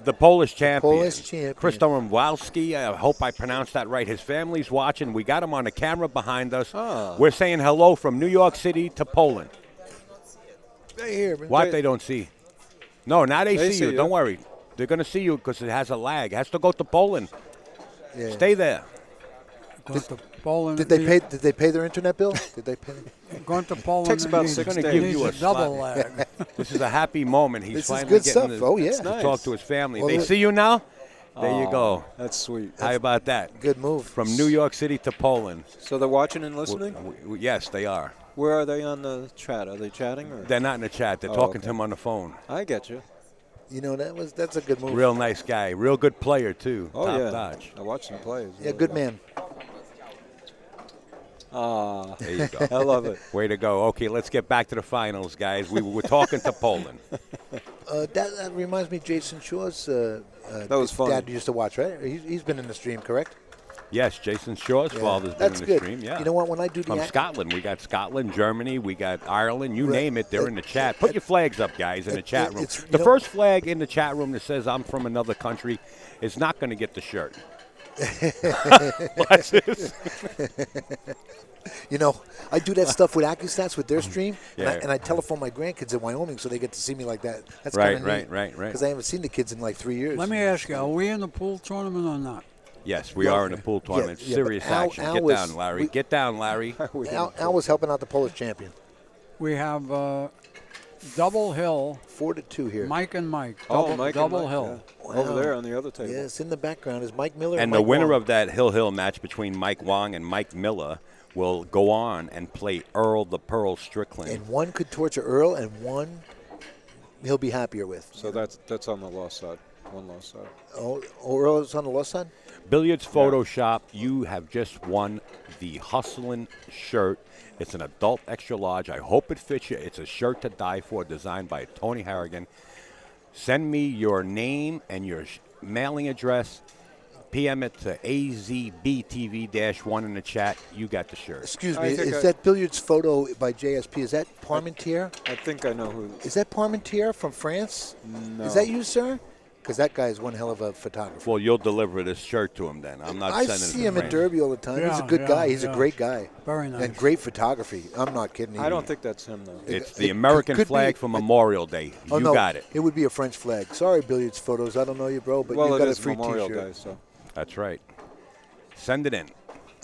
the Polish champion. Polish champion. Krzysztof Wałski. I hope I pronounced that right. His family's watching. We got him on the camera behind us. Ah. We're saying hello from New York City to Poland. They hear me. What they don't see. No, now they see you. you. Don't worry. They're going to see you because it has a lag. It has to go to Poland. Yeah. Stay there. Going to Poland. Did they pay their internet bill? Did they pay? Going to Poland. Takes about needs- 6 gonna days. give needs you a a double slot. lag. This is a happy moment. He's This is finally good getting stuff. Oh, yeah. to Nice. talk to his family. Well, They it- see you now? There you Aw, go. That's sweet. How about that? Good move. From New York City to Poland. So they're watching and listening? Yes, they are. Where are they on the chat? Are they chatting? Or? They're not in the chat. They're Oh, talking okay. to him on the phone. I get you. You know, that's a good move. Real nice guy. Real good player, too. Oh, Top yeah. notch. I watched him play. Yeah, good man. Ah, There you go. I love it. Way to go. Okay, let's get back to the finals, guys. We were talking to Poland. That reminds me, Jason Shaw's That was fun. dad used to watch, right? He's been in the stream, correct? Yes, Jason Shaw's Yeah. father's been That's in the good. stream. Yeah. You know what? When I do the From act- Scotland. We got Scotland, Germany, we got Ireland, you Right. name it, they're in the chat. Put your flags up, guys, in the chat room. it's- you The know- first flag in the chat room that says I'm from another country is not going to get the shirt. Watch this. You know, I do that stuff with AccuStats with their stream, Yeah. and I telephone my grandkids in Wyoming so they get to see me like that. That's Right, kind of right, right. Because I haven't seen the kids in like 3 years. Let me ask you, are we in the pool tournament or not? Yes, we are in the pool tournament. yeah, but Serious Al- action. Al Get was- down, Larry. we- Get down, Larry. Al was helping out the Polish champion. We have double hill, 4-2 here. Mike and Mike. Oh, Double, Mike and double Mike, hill. yeah. Over there on the other table. Yes, in the background is Mike Miller. And Mike the winner Wong. of that Hill match between Mike Wong and Mike Miller will go on and play Earl the Pearl Strickland. And one could torture Earl, and one he'll be happier with. So that's on the lost side. One lost side. Oh, Earl is on the lost side? Billiards Photoshop, you have just won the Hustlin' shirt. It's an adult extra large. I hope it fits you. It's a shirt to die for, designed by Tony Harrigan. Send me your name and your mailing address. PM it to AZBTV-1 in the chat. You got the shirt. Excuse I me, think is that Billiards photo by JSP? Is that Parmentier? I think I know who. Is that Parmentier from France? No. Is that you, sir? Because that guy is one hell of a photographer. Well, you'll deliver this shirt to him then. I'm not I sending it see to him at France. Derby all the time. He's a Yeah, good yeah, guy. He's a yeah. great guy. Very nice. And great photography. I'm not kidding. I don't think that's him though. It's It the American could flag be- for Memorial Day. Oh, You no, got it. It would be a French flag. Sorry, Billiards Photos. I don't know you, bro, but Well, you it got a is free Memorial T-shirt. Day, so That's right. Send it in.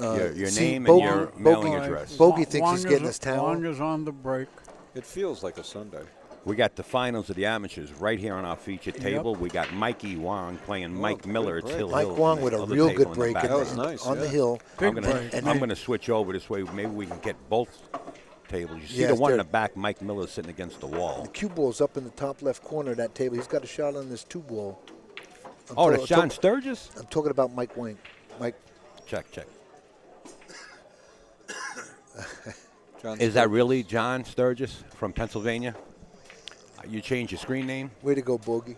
Your see, name Bogey- and your Bogey- mailing address. Bogey thinks Wong he's getting is- his towel. Wong is on the break. it feels like a Sunday. We got the finals of the amateurs right here on our featured table. We got Mikey Wong playing Mike good Miller. break. Till Hill Mike on Wong the with a other real table good in the break back. That was nice, on the yeah. hill. I'm Big gonna break. switch over this way. Maybe we can get both tables. You see Yes, the one in they're- the back, Mike Miller sitting against the wall. The cue ball's up in the top left corner of that table. He's got a shot on this two ball. Oh, that's John Sturgis? I'm talking about Mike Wang. Mike. Check. John Is that really John Sturgis from Pennsylvania? You changed your screen name? Way to go, Bogey.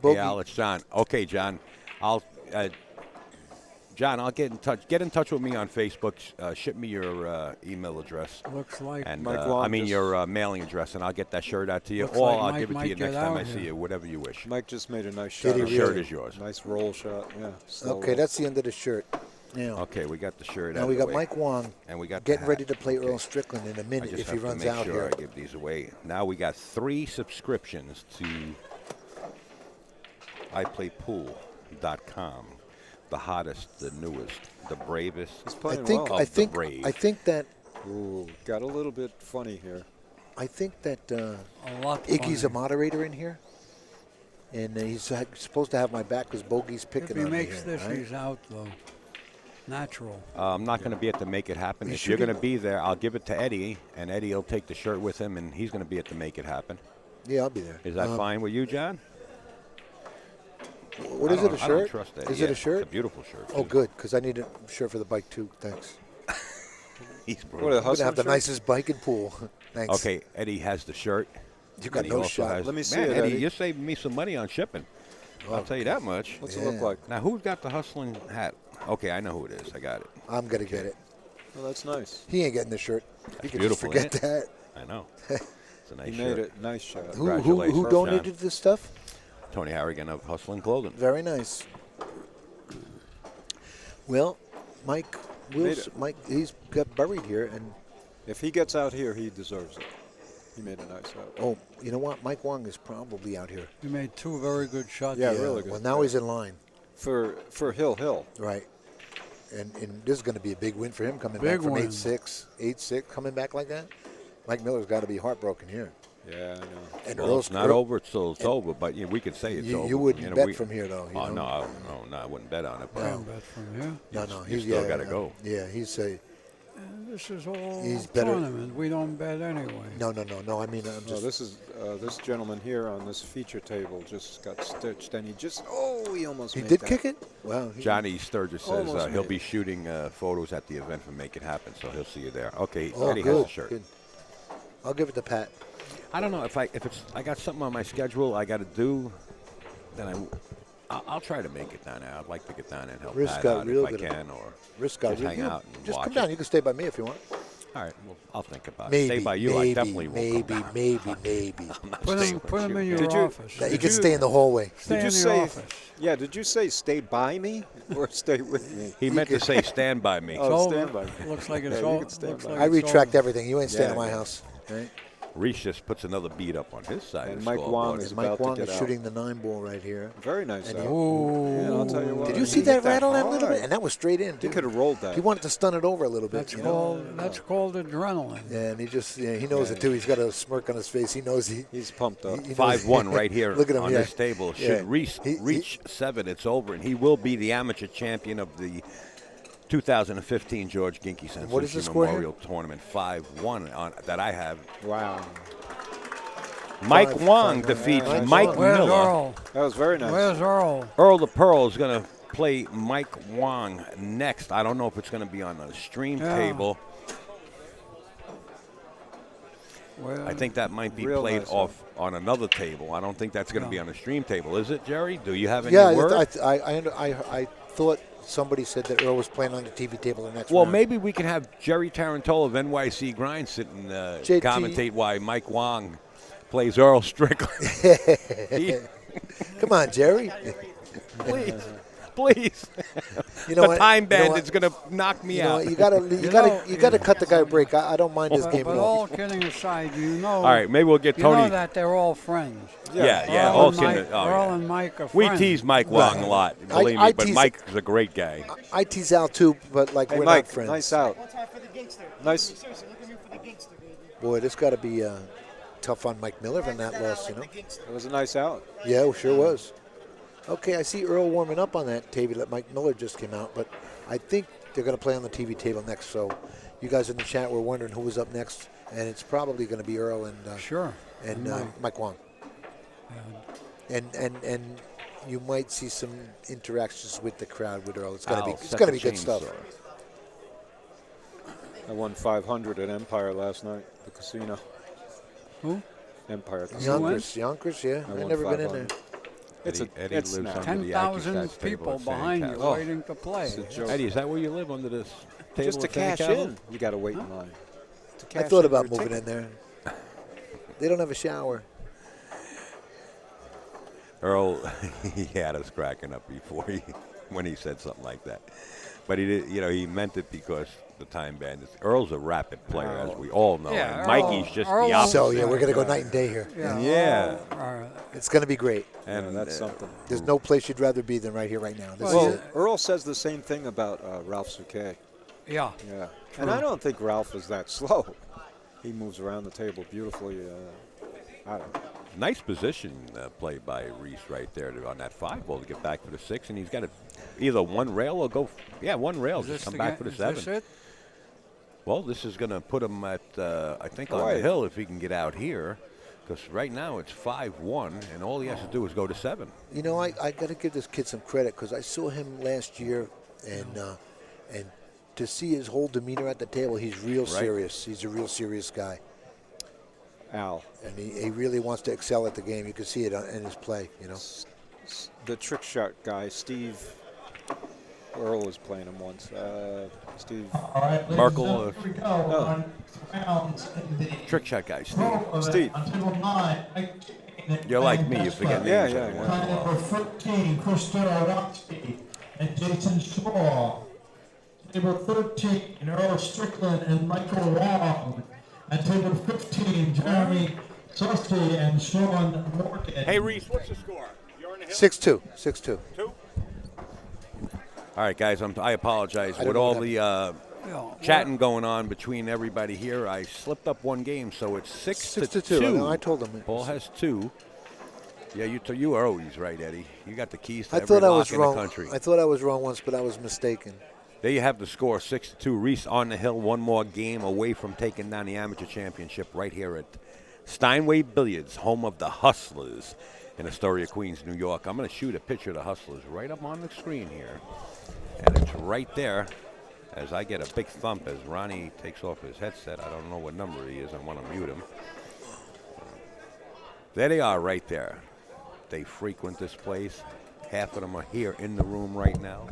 Bogey. Yeah, it's John. Okay, John. John, I'll get in touch. Get in touch with me on Facebook. Ship me your email address. Looks like And Mike Wong just- your mailing address, and I'll get that shirt out to you, Looks or like I'll Mike give it to might you next get time out I see here. you, whatever you wish. Mike just made a nice Did shot. he The on really? shirt is yours. Nice roll shot. Yeah. slow Okay, roll. that's the end of the shirt. Now, Okay, we got the shirt out. now we of the got way. Mike Wong And we got the getting hat. ready to play Okay. Earl Strickland in a I minute just if he have to runs make out sure here. I give these away. Now we got 3 subscriptions to iPlayPool.com. The hottest, the newest, the bravest. He's I playing think well. of the brave. I think that Ooh, got a little bit funny here. a lot. Iggy's a funny. moderator in here, and he's supposed to have my back because Bogey's If picking he on me makes here, this, right? he's out though. Natural. I'm not going to be at the Make It Happen. You If should you're be. going to be there, I'll give it to Eddie, and Eddie will take the shirt with him, and he's going to be at the Make It Happen. Yeah, I'll be there. Is that fine with you, John? What is it? A I don't shirt? trust Eddie. Is Yeah, it a shirt? It's a beautiful shirt. Oh, too. good, because I need a shirt for the bike too. Thanks. He's What brutal. a I'm gonna hustler have the shirt? nicest bike and pool. Thanks. Okay, Eddie has the shirt. You got and he no also shot. has- Let me see Man, it, Eddie, Eddie. you're saving me some money on shipping. I'll tell you that much. What's it Yeah. look like? Now, who's got the hustling hat? Okay, I know who it is. I got it. I'm gonna get it. Well, that's nice. He ain't getting the shirt. He can just beautiful, forget ain't it? that. I know. It's a nice He shirt. made it. Nice shot. Who Congratulations, donated this stuff? Tony Harrigan of Hustling Clothing. Very nice. Well, Mike Made Wilson, it. Mike, he's got buried here, and If he gets out here, he deserves it. He made a nice out. Oh, you know what? Mike Wong is probably out here. He made 2 very good shots. Yeah, really good. Well, now he's in line. For Hill. Right. And this is going to be a big win for him coming Big back from win. 8-6, coming back like that. Mike Miller's got to be heartbroken here. Yeah, I know. And Well, it's not over till it's over, but we could say it's over. You wouldn't bet from here, though. Oh, no, I wouldn't bet on it. But Can't bet from here. No, you still got to go. Yeah, he's a. This is all He's better- tournament. We don't bet anyway. No. I mean, I'm No, just. this is this gentleman here on this feature table just got stitched, and he almost He made did that. kick it? Wow. Johnny Sturgis says Almost he'll made be it. shooting photos at the event for Make It Happen, so he'll see you there. Okay, Oh, Eddie has good. a shirt. Good. I'll give it to Pat. I don't know if I got something on my schedule I got to do, then I'll try to make it down there. I'd like to get down there and help Rhys Pat got out real if I good. can, or Risk got just hang you- out and Just watch come down. it. You can stay by me if you want. All right, well, I'll think about it. Maybe. Stay by you, maybe, I definitely won't maybe, come down. maybe. I'm not Put staying him, with put him you. in your Did you- office. That you Did can you- stay in the hallway. Stay Did you in say? the office. Yeah, did you say stay by me or stay with me? He meant to say stand by me. Oh, It's stand over. by me. Looks like it's Yeah, you all. can stand Looks by like I it's retract over. everything. You ain't staying in Yeah, my yeah. house. Right? Rhys just puts another beat up on his side. And of the Mike scoreboard. Wong is And Mike about to Wong get is out. shooting the 9-ball right here. Very nice And out. he- Yeah, I'll tell you what. Did you he see hit that rattle that a little hard. bit? And that was straight in. He too. could have rolled that. He wanted to stun it over a little bit. That's you know? called adrenaline. Yeah, and he just he knows it too. He's got a smirk on his face. He knows He's pumped up. he knows- 5-1 right here Look at him, on yeah. this table. Should Yeah. Rhys He- reach 7, it's over, and he will be the amateur champion of the 2015 George Ginky what is the score here? Memorial Tournament. 5-1 on that I have. Wow. Mike 5-1. Wong defeats Nice. Mike Where's Miller. Earl? That was very nice. Where's Earl? Earl the Pearl is going to play Mike Wong next. I don't know if it's going to be on the stream Yeah. table. Where, I think that might be Real played nice, off on another table. I don't think that's going to be on the stream table, is it, Jerry? Do you have any Yeah, word? I thought somebody said that Earl was playing on the TV table the next Well, round. maybe we can have Jerry Tarantola of NYC Grind sit and JT. commentate why Mike Wong plays Earl Strickland. Come on, Jerry. Please, please. You know The what? time You know bandit's going to knock me You know out. what? You gotta cut the guy a break. I don't mind his game but at all. all kidding aside, you know. All right, maybe we'll get You Tony. know that they're all friends. yeah. Earl all and kidding. Mike, Oh, Earl yeah. and Mike are We friends. tease Mike Wong a lot, I- believe I me, but tease- Mike's a great guy. I tease out too, but like Hey, we're Mike, not friends. nice out. Nice. Boy, this got to be tough on Mike Miller from that loss, you know. It was a nice out. Yeah, it sure was. Okay, I see Earl warming up on that table that Mike Miller just came out, but I think they're going to play on the TV table next. So you guys in the chat were wondering who was up next, and it's probably going to be Earl and Sure. and Mike. Mike Wong. And you might see some interactions with the crowd with Earl. It's going to be Ow, it's set going to the be good stuff. chainsaw. I won 500 at Empire last night, the casino. Who? Empire Casino. Yonkers, yeah. I I've won never been in 500. there. It's Eddie it's lives not. under the Yankee 10,000 stats table people at behind you Sandcastle. waiting to play. It's a joke. Eddie, is that where you live, under this table? Just to at cash Sandcastle? in, you got to wait in line. To I cash thought in about your moving ticket. in there. They don't have a shower. Earl, he had us cracking up before when he said something like that. But he did, he meant it because the time bandits. Earl's a rapid player, as we all know. Yeah, and Mikey's just Earl- the opposite. So, yeah, we're going to go night and day here. Yeah. It's going to be great. And Yeah, that's something. There's no place you'd rather be than right here, right now. This Well, is Well, it. Earl says the same thing about Ralph Souquet. Yeah. Yeah. And I don't think Ralph is that slow. He moves around the table beautifully. I don't know. nice position play by Rhys right there on that 5 ball to get back for the 6, and he's got either one rail or go. Yeah, one rail, Is just this come the back ga- for the is 7. this it? Well, this is going to put him at, I think, on Right. the hill if he can get out here. Because right now it's 5-1, and all he has to do is go to 7. You know, I got to give this kid some credit because I saw him last year, and to see his whole demeanor at the table, he's real serious. He's a real serious guy. Al, And he really wants to excel at the game. You can see it in his play, you know. the trick shot guy, Steve. Earl was playing him once. Steve. All right, ladies Merkel, and gentlemen, here we go on rounds in the Trick shot guy, Steve. event. Steve. On table 9, Mike Jane You're like me, you Best forget Buddy. names Yeah, every yeah, once in a Line while. number 13, Chris Dorowski and Jason Shaw. Table 13, Earl Strickland and Michael Wong. And table 15, Jeremy Saucy and Sean Morgan. Hey, Rhys, what's the score? You're on the hill? 6-2. 6-2. 2? All right, guys, I apologize. I don't With know all what the Yeah, chatting going on between everybody here, I slipped up one game, so it's 6 to 2. 6-2. I know, I told him. Paul has 2. Yeah, you are always right, Eddie. You got the keys to I every thought I lock was in wrong. the country. I thought I was wrong once, but I was mistaken. There you have the score, 6 to 2. Rhys on the hill, one more game away from taking down the amateur championship right here at Steinway Billiards, home of the Hustlers in Astoria, Queens, New York. I'm going to shoot a picture of the Hustlers right up on the screen here. And it's right there as I get a big thump as Ronnie takes off his headset. I don't know what number he is. I want to mute him. There they are right there. They frequent this place. Half of them are here in the room right now.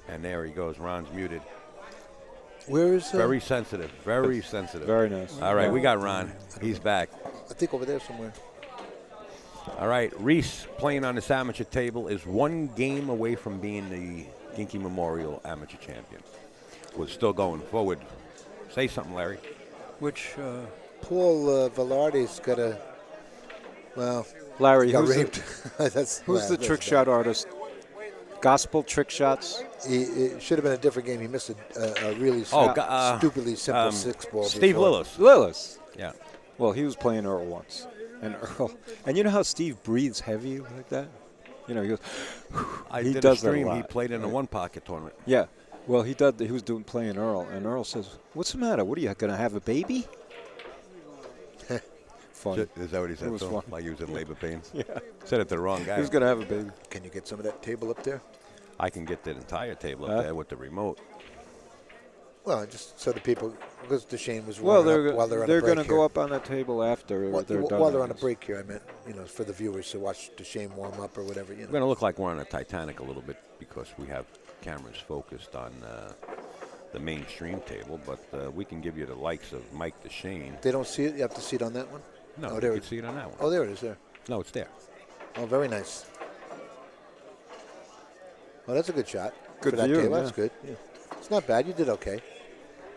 And there he goes. Ron's muted. Where is Very sensitive. Very sensitive. Very nice. All right, we got Ron. He's back. I think over there somewhere. All right, Rhys playing on this amateur table is one game away from being the Ginky Memorial Amateur Champion. We're still going forward. Say something, Larry. which Paul Velarde's got a, well, Larry, he got who's raped. the That's trick bad. shot artist? Gospel trick shots? It should have been a different game. He missed a really stupidly simple six ball. Steve before. Lillis. Lillis. Yeah. Well, he was playing Earl once. And you know how Steve breathes heavy like that? You know, he goes, I he did does a that a stream. He lot. played in a one-pocket tournament. yeah. Well, he was playing Earl, and Earl says, "What's the matter? What are you going to have a baby?" Funny. Is that what he said? It was to him? fun. Like he was in labor pains? Yeah. Said it to the wrong guy. He was going to have a baby. Can you get some of that table up there? I can get the entire table up there with the remote. Well, just so the people, because Deshane was Well, warming up while they're on a they're break going to here. go up on that table after While they're done. while they're on a this. break here, I meant, for the viewers to watch Deshane warm up or whatever. We're going to look like we're on a Titanic a little bit because we have cameras focused on the mainstream table, but we can give you the likes of Mike Deshane. They don't see it. You have to see it on that one. No, Oh, you there can it- see it on that one. Oh, there it is. There. No, it's there. Oh, very nice. Oh, that's a good shot. Good for that view, table. yeah. That's good. Yeah. It's not bad. You did okay.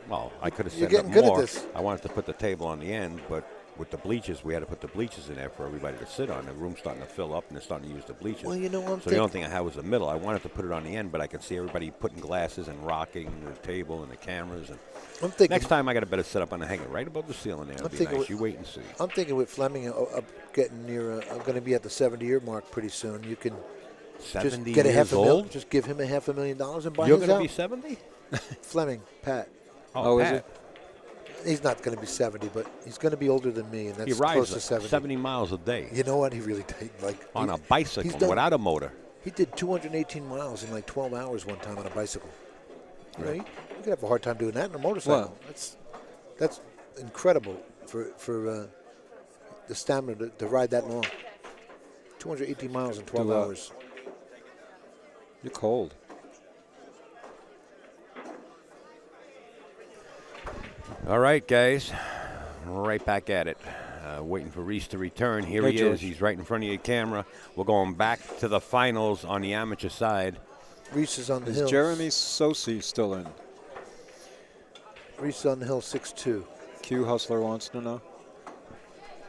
Well, I could have You're set up getting good at more. this. I wanted to put the table on the end, but with the bleachers, we had to put the bleachers in there for everybody to sit on. The room's starting to fill up, and they're starting to use the bleachers. Well, you know what I'm so the only thing I had was the middle. I wanted to put it on the end, but I could see everybody putting glasses and rocking the table and the cameras. And I'm thinking. next time, I got a better setup on the hanger right above the ceiling there. It'll I'm be thinking nice. with- You wait and see. I'm thinking with Fleming getting near. I'm going to be at the 70-year mark pretty soon. You can 70 just get a years half a old? mil. Just give him a $500,000 and buy You're his going to out. be 70? Fleming, Pat. Oh, is Pat. it? He's not going to be 70, but he's going to be older than me, and He that's rides close to 70. 70 miles a day You know what? He really did. on a he's bicycle done- without a motor. He did 218 miles in like 12 hours one time on a bicycle. You could have a hard time doing that on a motorcycle. Wow. That's incredible for the stamina to ride that long. 218 miles in 12 Do, hours. You're cold. All right, guys. Right back at it. Waiting for Rhys to return. Here Hey, he George. is. He's right in front of your camera. We're going back to the finals on the amateur side. Rhys is on the Is hill. Jeremy Sosi still in? Rhys on the hill 6'2". Q Hustler wants to know.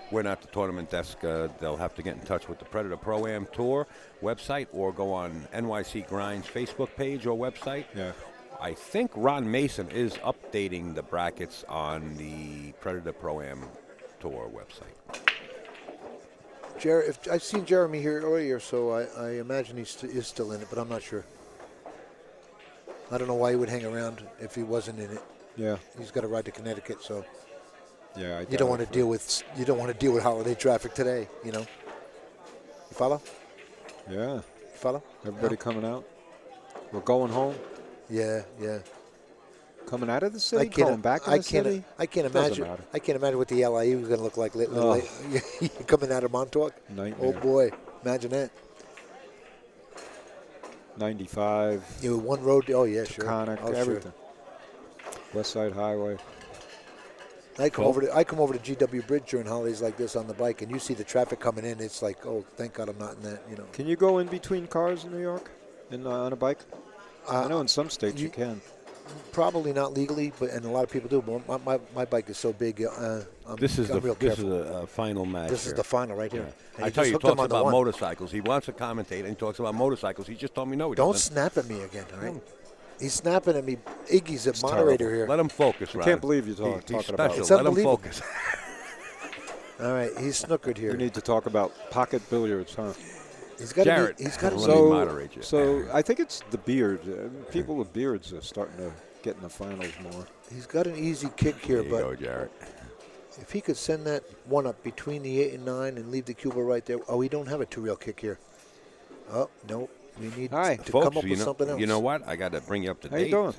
We're not the tournament desk. They'll have to get in touch with the Predator Pro-Am Tour website or go on NYC Grind's Facebook page or website. Yeah. I think Ron Mason is updating the brackets on the Predator Pro-Am Tour website. I've seen Jeremy here earlier, so I imagine he is still in it, but I'm not sure. I don't know why he would hang around if he wasn't in it. Yeah. He's got to ride to Connecticut, so Yeah. you don't want to deal with holiday traffic today. You follow? Yeah. You follow? Everybody coming out. We're going home. Yeah. Coming out of the city. Going back in the city. I can't Doesn't imagine. matter. I can't imagine what the LIU is going to look like. Coming out of Montauk. Nightmare. Oh boy, imagine that. 95. One road. Oh yeah, sure. Taconic. Oh, Everything. West Side Highway. I come over to GW Bridge during holidays like this on the bike, and you see the traffic coming in. It's like, oh, thank God I'm not in that. Can you go in between cars in New York on a bike? I know in some states you can. Probably not legally, but and a lot of people do. But my bike is so big. This is I'm real careful. a final match. This here. is the final right here. Yeah. And I he tell just you, he hooked him talks on the about one. motorcycles. He wants to commentate, and he talks about motorcycles. He just told me no. He Don't doesn't. snap at me again, all right? He's snapping at me. Iggy's a It's moderator terrible. here. Let him focus, I Ron. can't believe you're He's talking about special. It's Let him unbelievable. focus. All right, he's snookered here. You need to talk about pocket billiards, huh? He's got Jared. to. He's got to. Let me moderate you. So I think it's the beard. People with beards are starting to get in the finals more. He's got an easy kick here, There you but go, Jared. if he could send that one up between the 8 and 9 and leave the Cuba right there. Oh, we don't have a two-rail kick here. Oh, no. We need Hi. to Folks, come up with something else. you know what? I got to bring you up to How you date. doing?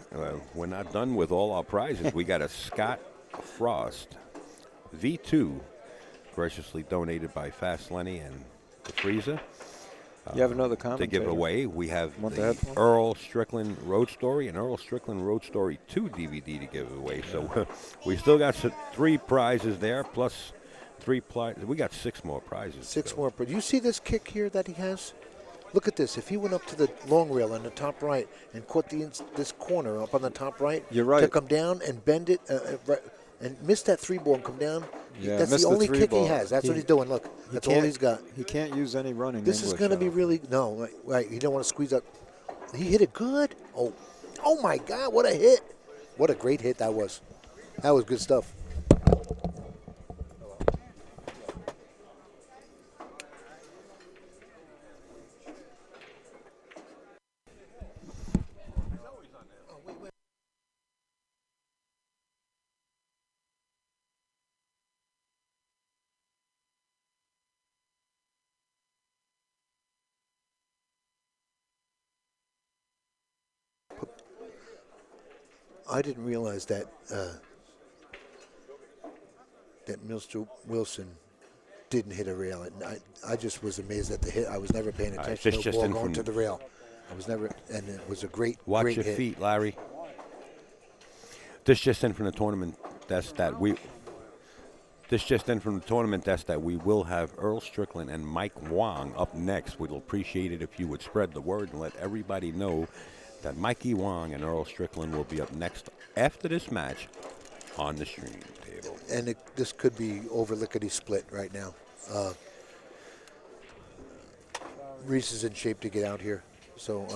We're not done with all our prizes. We got a Scott Frost V2, graciously donated by Fast Lenny and the Freezer. You have another To comment give away, we have Want the the headphone? Earl Strickland Road Story and Earl Strickland Road Story 2 DVD to give away. So we still got 3 prizes there, plus 3 prizes. We got 6 more prizes. 6 more. But you see this kick here that he has? Look at this. If he went up to the long rail on the top right and caught this corner up on the top right, You're right. to come down and bend it and miss that 3-ball and come down, Yeah, that's missed the the only kick he 3-ball. has. That's what he's doing. Look, that's all can't- he's got. He can't use any running This is English, going to be huh? really right. You don't want to squeeze up. He hit it good. Oh my God! What a hit! What a great hit that was. That was good stuff. I didn't realize that that Mr. Wilson didn't hit a rail. And I just was amazed at the hit. I was never paying right, attention this to the just ball in going from- to the rail. I was never, and it was a great, Watch great your hit. feet, Larry. This just in from the tournament desk that we. This just in from the tournament desk that we will have Earl Strickland and Mike Wong up next. We'd appreciate it if you would spread the word and let everybody know that Mikey Wong and Earl Strickland will be up next after this match on the stream table. And this could be over lickety split right now. Rhys is in shape to get out here, so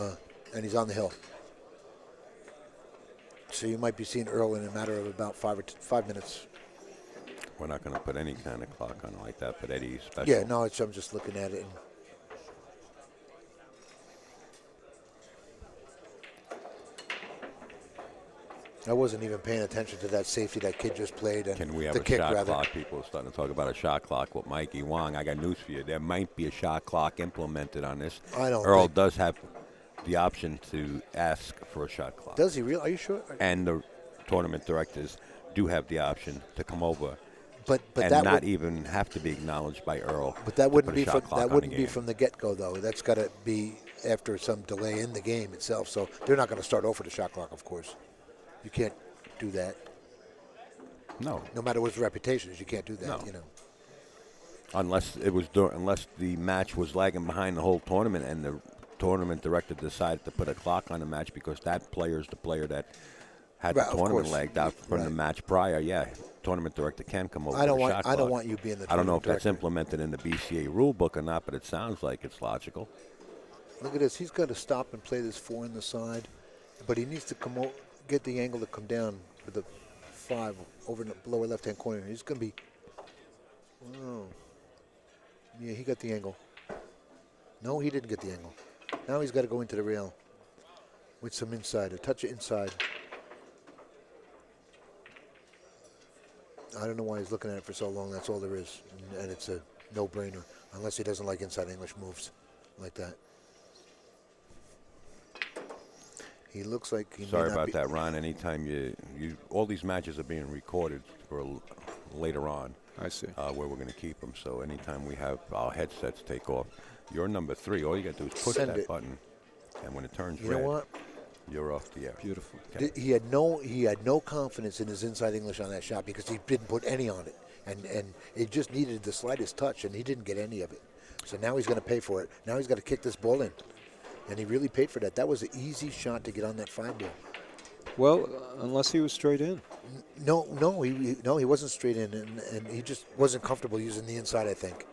and he's on the hill. So you might be seeing Earl in a matter of about 5 minutes. We're not going to put any kind of clock on it like that, but Eddie's special. Yeah, no, I'm just looking at it. And I wasn't even paying attention to that safety that kid just played. And Can we have the a kick, shot rather. clock? People are starting to talk about a shot clock with Mikey Wong. I got news for you. There might be a shot clock implemented on this. I don't Earl think- does have the option to ask for a shot clock. Does he really? Are you sure? And the tournament directors do have the option to come over But and that not would, even have to be acknowledged by Earl. but that to wouldn't put a be shot from clock on that the wouldn't be game. from the get-go though. That's got to be after some delay in the game itself. So they're not going to start over the shot clock, of course. You can't do that. No, No matter what his reputation is, you can't do that. No. You know. unless it was unless the match was lagging behind the whole tournament and the tournament director decided to put a clock on the match because that player is the player that had Right, the of tournament course. lagged out from the Right. match prior. Yeah, tournament director can come over. I don't for a want. shot I don't clock. want you being the. I don't know if tournament that's director. implemented in the BCA rule book or not, but it sounds like it's logical. Look at this. He's got to stop and play this 4 in the side, but he needs to come get the angle to come down for the 5 over in the lower left-hand corner. He's going to be. Oh. Yeah, he got the angle. No, he didn't get the angle. Now he's got to go into the rail with some inside, a touch of inside. I don't know why he's looking at it for so long. That's all there is, and it's a no-brainer, unless he doesn't like inside English moves like that. He looks like he Sorry may not about be, that, Ron. Anytime you all these matches are being recorded for later on. I see. Where we're going to keep them. So anytime we have our headsets take off, you're number 3. All you got to do is push Send that it. button, and when it turns You red, know what? you're off the air. Beautiful. Okay. He had no confidence in his inside English on that shot because he didn't put any on it, and it just needed the slightest touch, and he didn't get any of it. So now he's going to pay for it. Now he's got to kick this ball in, and he really paid for that. That was an easy shot to get on that 5 ball. Well, unless he was straight in. No, he wasn't straight in, and he just wasn't comfortable using the inside, I think.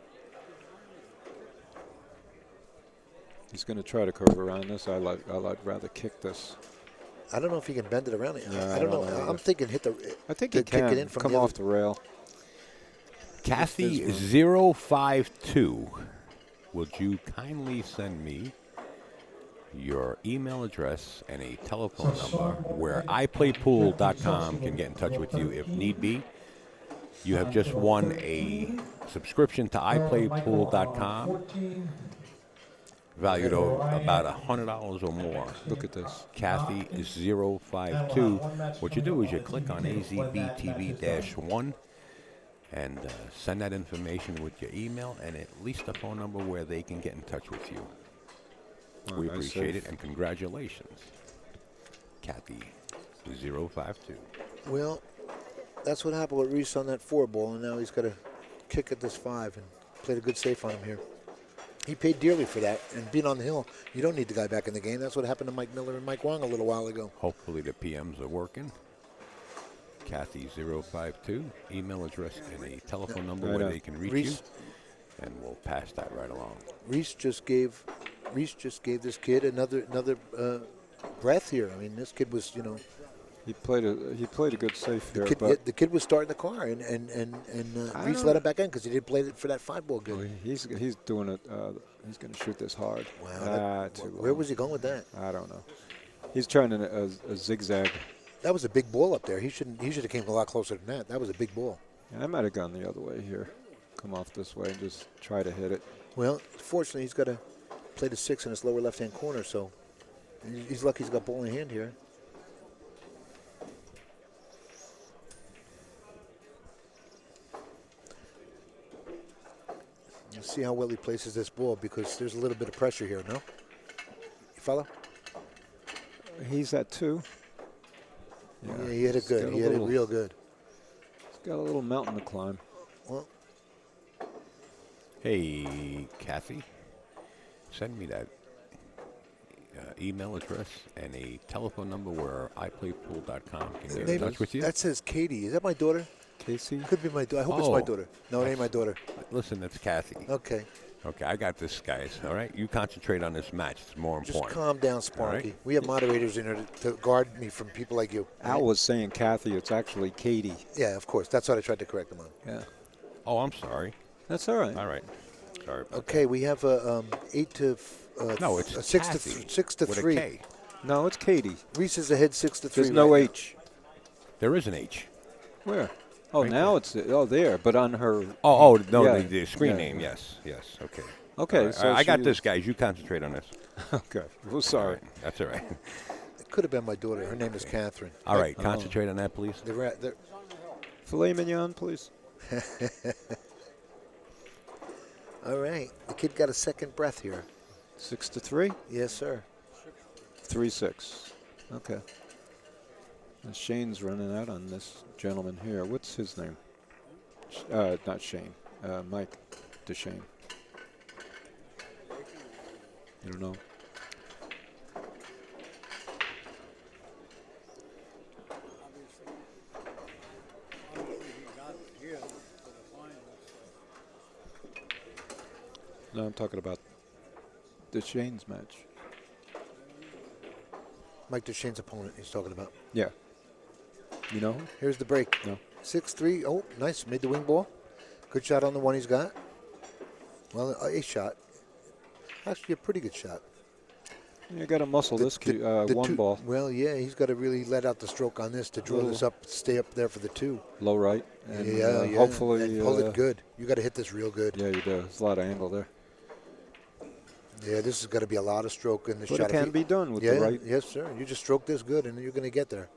He's going to try to curve around this. I'd rather kick this. I don't know if he can bend it around. Yeah, I don't know. either. I'm thinking hit the. I think he kick can it in from come the off other- the rail. Kathy 052, would you kindly send me your email address and a telephone number where iPlayPool.com can get in touch with you if need be? You have just won a subscription to iPlayPool.com valued at about $100 or more. Look at this. Kathy is 052. What you do is you click on AZBTV-1 and send that information with your email and at least a phone number where they can get in touch with you. We nice appreciate save. it and congratulations, Kathy 052. Well, that's what happened with Rhys on that 4-ball, and now he's got to kick at this 5 and played a good safe on him here. He paid dearly for that, and being on the hill, you don't need the guy back in the game. That's what happened to Mike Miller and Mike Wong a little while ago. Hopefully the PMs are working. Kathy 052, email address and a telephone number Right where on. they can reach Rhys. you, and we'll pass that right along. Rhys just gave this kid another breath here. I mean, this kid was, He played a good safe here, the kid was starting the car, and I Rhys don't- let him back in because he didn't play it for that 5-ball but good. he's doing it. He's going to shoot this hard. Wow, Too where low. was he going with that? I don't know. He's trying a zigzag. That was a big ball up there. He should have came a lot closer than that. That was a big ball. I might have gone the other way here. Come off this way and just try to hit it. Well, fortunately, he's got to play the 6 in his lower left-hand corner, so he's lucky he's got ball in hand here. Let's see how well he places this ball because there's a little bit of pressure here, no? You follow? He's at 2. Yeah, he hit it He's got good. a He hit it little- real good. He's got a little mountain to climb. Well, Hey, Kathy, send me that email address and a telephone number where iPlayPool.com can get in touch with you. that says Katie. Is that my daughter? Casey? Could be my daughter. I hope it's my daughter. No, it ain't my daughter. Listen, that's Kathy. Okay. Okay, I got this, guys. All right, you concentrate on this match. It's more Just important. calm down, Sparky. right. We have moderators in here to guard me from people like you. Al was saying Kathy. It's actually Katie. Yeah, of course. That's what I tried to correct him on. Yeah. Oh, I'm sorry. That's all right. All right. Sorry about Okay, we have a 8 to No, it's 6 Kathy to 6 to with a 3. K. No, it's Katie. Reese is ahead 6 to 3. There's no right H. There is an H. Where? Oh, Right now it's there, but on her. Oh, no, Yeah, the screen yeah. name. Yes, yes. Okay. Okay, All right, so I got she this, is- guys. You concentrate on this. Okay. Well, All sorry. right, that's all right. now. It could have been my daughter. Her name is Catherine. All right, concentrate on that, please. They're Filet mignon, please. all right. The kid got a second breath here. 6 to 3. Yes, sir. 3-6. Okay. And Shane's running out on this gentleman here. What's his name? Not Shane. Mike DeShane. You don't know? No, I'm talking about DeShane's match. Mike DeShane's opponent he's talking about. Yeah. You know? Here's the break. No. 6-3. Oh, nice. Made the wing ball. Good shot on the one he's got. Well, a shot. Actually, a pretty good shot. You got to muscle this one ball. Well, yeah, he's got to really let out the stroke on this to draw this up, stay up there for the 2. Low right. And yeah. hopefully. And hold it good. You got to hit this real good. Yeah, you do. There's a lot of angle there. Yeah, this is going to be a lot of stroke in this But shot. it can be done with the right. Yes, sir. You just stroke this good, and you're going to get there.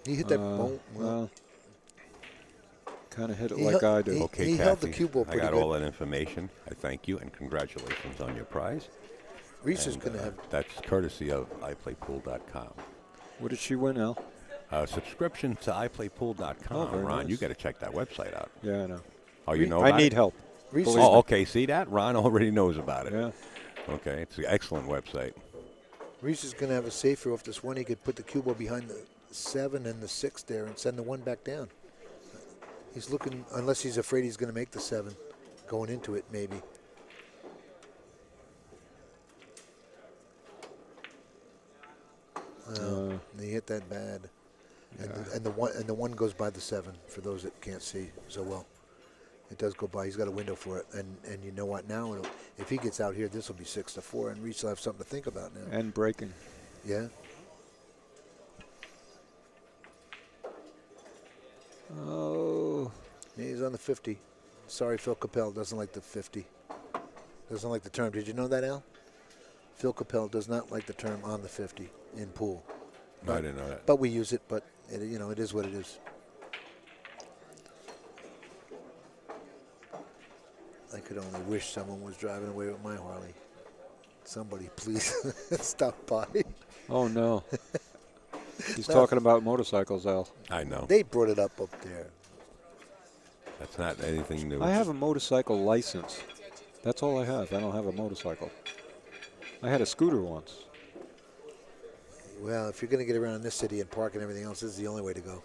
He hit that bone. Well, kind of hit it He like hel- I do. he- Okay, held the Kathy, cue ball I pretty got good. all that information. I thank you and congratulations on your prize. Reese is And, going to have. That's courtesy of iPlayPool.com. What did she win, Al? Subscription to iPlayPool.com. Oh, very Ron, nice. you got to check that website out. Yeah, I know. Oh, you know I about need it? help. Reese Believe Oh, me. okay. See that? Ron already knows about it. Yeah. Okay, it's an excellent website. Rhys is going to have a safer off this one. He could put the cue ball behind the 7 and the 6 there and send the 1 back down. He's looking, unless he's afraid he's going to make the 7 going into it, maybe. He hit that bad, and the one goes by the 7 for those that can't see so well. It does go by. He's got a window for it, and you know what? Now, if he gets out here, this will be 6-4, and Rhys will have something to think about now. And breaking. Yeah. Oh. He's on the 50. Sorry, Phil Capel doesn't like the 50. Doesn't like the term. Did you know that, Al? Phil Capel does not like the term on the 50 in pool. No, I didn't know that. But we use it, but it, it is what it is. I could only wish someone was driving away with my Harley. Somebody please stop by. Oh, no. He's talking about motorcycles, Al. I know. They brought it up there. That's not anything new. I have a motorcycle license. That's all I have. I don't have a motorcycle. I had a scooter once. Well, if you're going to get around in this city and park and everything else, this is the only way to go.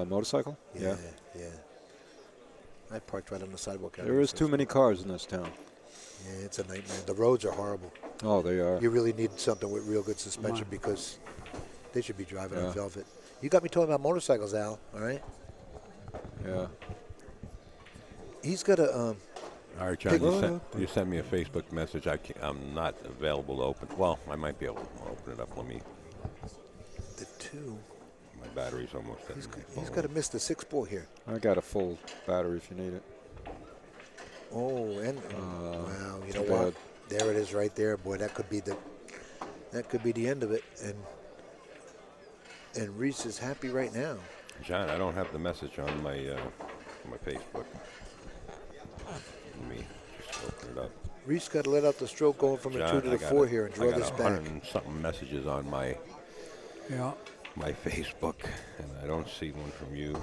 Motorcycle? Yeah. I parked right on the sidewalk. There is too many cars in this town. Yeah, it's a nightmare. The roads are horrible. Oh, they are. You really need something with real good suspension because they should be driving on velvet. You got me talking about motorcycles, Al, all right? Yeah. He's got a... All right, John, you sent me a Facebook message. I'm not available to open. Well, I might be able to open it up. Let me. The 2. My battery's almost dead. He's got to miss the 6 ball here. I got a full battery if you need it. Oh, and wow, you know too what? bad. There it is, right there, boy. That could be the end of it. And Rhys is happy right now. John, I don't have the message on my Facebook. Let me just open it up. Rhys got to let out the stroke going from the 2 to the 4 here and draw this back. 100 and something messages on my Facebook, and I don't see one from you.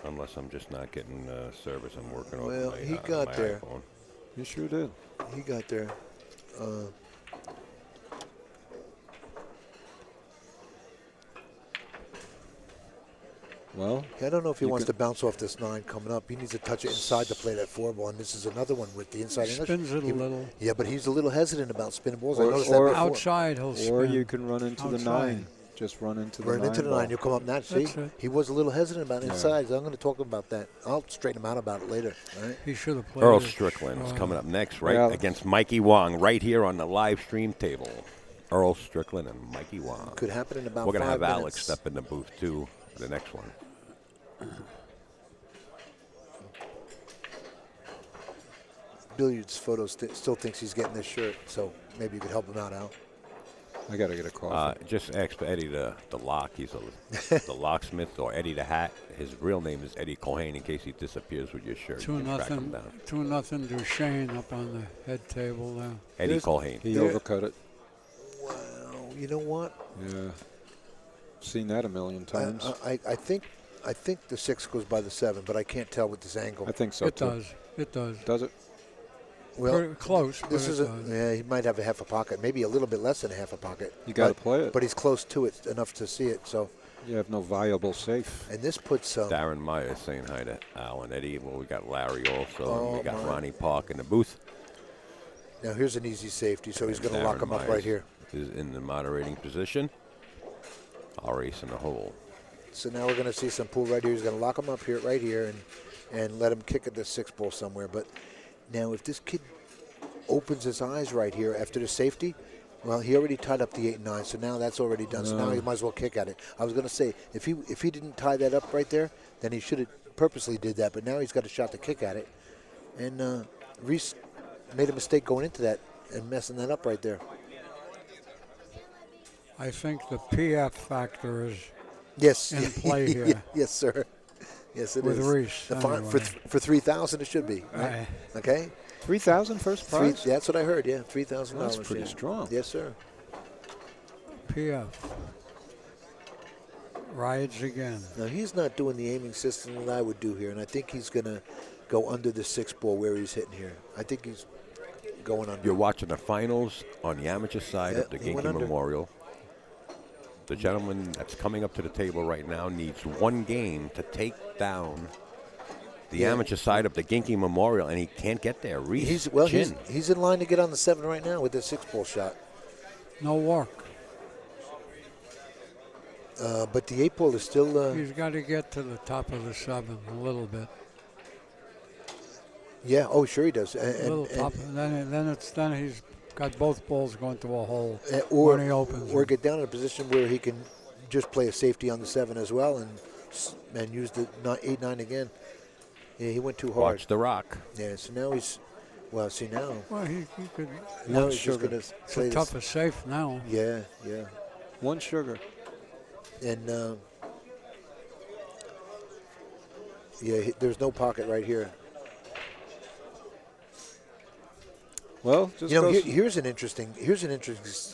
Unless I'm just not getting service. I'm working over my he got there. iPhone. You sure did. He got there. Well, I don't know if he wants to bounce off this 9 coming up. He needs to touch it inside to play that 4 ball, and this is another one with the inside English. Spins it a little. Yeah, but he's a little hesitant about spinning balls. I Or- noticed or- that before. Outside, he'll spin. or you can run into the Outside. 9. Just run into the Run 9. into the 9, you'll come up now. See, That's it. he was a little hesitant about Yeah. inside, so I'm going to talk about that. I'll straighten him out about it later. All right? He should have played Earl it. Strickland is coming up next, right, Well- against Mikey Wong, right here on the live stream table. Earl Strickland and Mikey Wong. Could happen in about We're going to 5 have minutes. Alex step in the booth, too, for the next one. Billiards photo still thinks he's getting this shirt, so maybe you could help him out, Al. I got to get a coffee. Just ask for Eddie the lock. He's the locksmith, or Eddie the hat. His real name is Eddie Cohane, in case he disappears with your shirt. You can track him down. 2-0 to Shane up on the head table there. Eddie Cohane. He overcut it. Wow, you know what? Yeah. Seen that a million times. I think the 6 goes by the 7, but I can't tell with this angle. I think so, It too. does. It does. Does it? Well, Pretty close, but this it is does. yeah. He might have a half a pocket, maybe a little bit less than a half a pocket. You got to but- play it. But he's close to it enough to see it. So, You have no viable safe. and this puts Darren Meyer saying hi to Al and Eddie. Well, we got Larry also. And Oh, we got my. Ronnie Park in the booth. now here's an easy safety, so he's And going to lock Darren him up Myers right here. Is in the moderating position. I'll race in the hole. So now we're going to see some pool right here. He's going to lock him up here, right here, and let him kick at the 6 ball somewhere. But now if this kid opens his eyes right here after the safety, well, he already tied up the 8 and 9, so now that's already done. So now he might as well kick at it. I was going to say, if he didn't tie that up right there, then he should have purposely did that. But now he's got a shot to kick at it. And Rhys made a mistake going into that and messing that up right there. I think the PF factor is Yes. in play here. Yes, sir. Yes, it is. With Rhys, anyway. For 3,000, it should be. Right? Right. Okay. 3,000 first prize? That's what I heard. Yeah, $3,000. That's pretty yeah. strong. Yes, sir. PF. Rides again. Now he's not doing the aiming system that I would do here, and I think he's gonna go under the 6 ball where he's hitting here. I think he's going under. You're watching the finals on the amateur side Yeah, of the he went Ginky under. Memorial. The gentleman that's coming up to the table right now needs one game to take down the amateur side of the Ginky Memorial, and he can't get there. Rhys Chen. He's in line to get on the 7 right now with the 6 ball shot. No work. But the 8 ball is still. He's got to get to the top of the 7 a little bit. Yeah. Oh, sure he does. A little top. And then he's got both balls going to a hole Or when he opens. or get down in a position where he can just play a safety on the 7 as well and use the 8-9 again. Yeah, he went too hard. Watch the rock. Yeah. So now he's. Well, see now. Well, he could. Now he's just going to It's play a tough as safe now. Yeah. Yeah. 1 sugar. And there's no pocket right here. Well, just You know, goes- here's an interesting You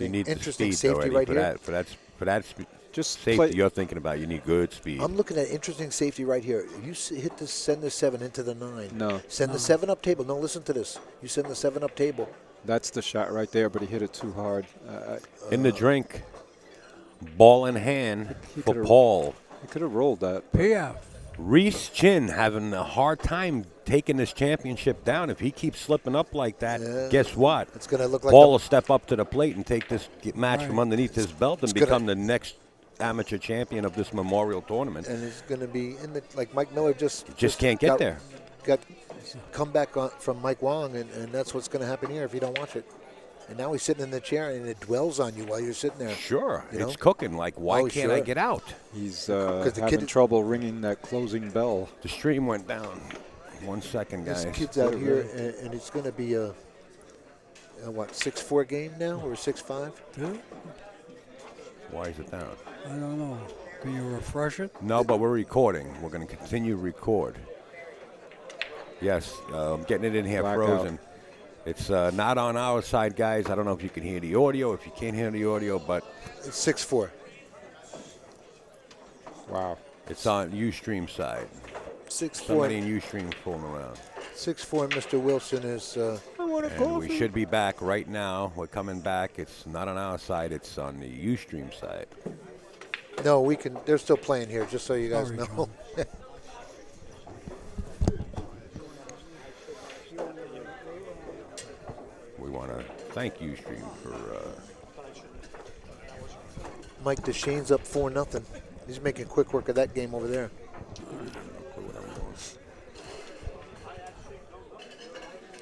need the interesting speed, though, safety Eddie, right for here. that just safety play, you're thinking about. You need good speed. I'm looking at interesting safety right here. You hit this, send the 7 into the 9. No. Send the 7 up table. No, listen to this. You send the 7 up table. That's the shot right there, but he hit it too hard. In the drink, ball in hand He for could've- Paul. He could have rolled that. PF. Rhys Chen having a hard time taking this championship down. If he keeps slipping up like that, Yeah. guess what? It's going to look like Paul will step up to the plate and take this match Right. from underneath his belt and It's gonna- become the next amateur champion of this Memorial Tournament. and it's going to be in the like Mike Miller just Can't get there. Got come back from Mike Wong, and that's what's going to happen here if you don't watch it. And now he's sitting in the chair, and it dwells on you while you're sitting there. Sure, You it's know? cooking. Like, why Oh, can't I sure. get out? He's the having kid- trouble ringing that closing bell. The stream went down. 1 second, guys. This kid's out here, and it's going to be a 6-4 game now or 6-5? Dude, Why is it down? I don't know. Can you refresh it? No, but we're recording. We're going to continue to record. Yes, I'm getting it in here Blackout. frozen. It's not on our side, guys. I don't know if you can hear the audio, if you can't hear the audio, but It's 6-4. Wow. it's on Ustream side. 6-4. Somebody in Ustream fooling around. 6-4. Mr. Wilson is. And we should be back right now. We're coming back. It's not on our side. It's on the Ustream side. No, we can. They're still playing here, just so you guys Sorry, know. We want to thank Ustream for Mike DeShane's up 4-0. He's making quick work of that game over there.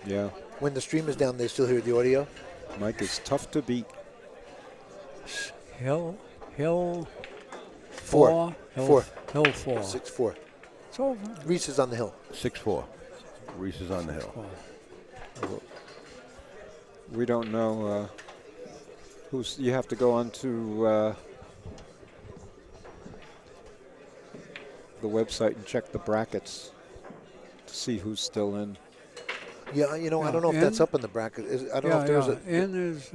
Yeah. When the stream is down, they still hear the audio. Mike is tough to beat. Hill 4. Four. Hill 4. 6-4. It's over. Rhys is on the hill. 6-4. Rhys is on the hill. We don't know who's. You have to go on to the website and check the brackets to see who's still in. Yeah, you know, I Yeah, don't know if that's and- up in the bracket. I don't know if there's In is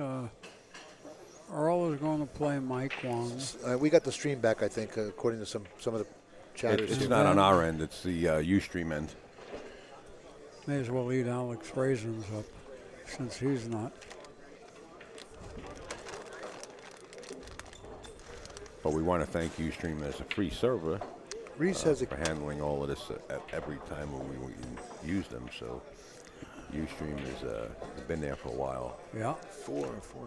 Earl is going to play Mike Wong. we got the stream back, I think, according to some of the chatters. It's here. not on our end. It's the Ustream end. May as well eat Alex Raisins up since he's not. But we want to thank Ustream as a free server Rhys has a for handling all of this at every time when we use them. So Ustream has been there for a while. Yeah. 4, 5.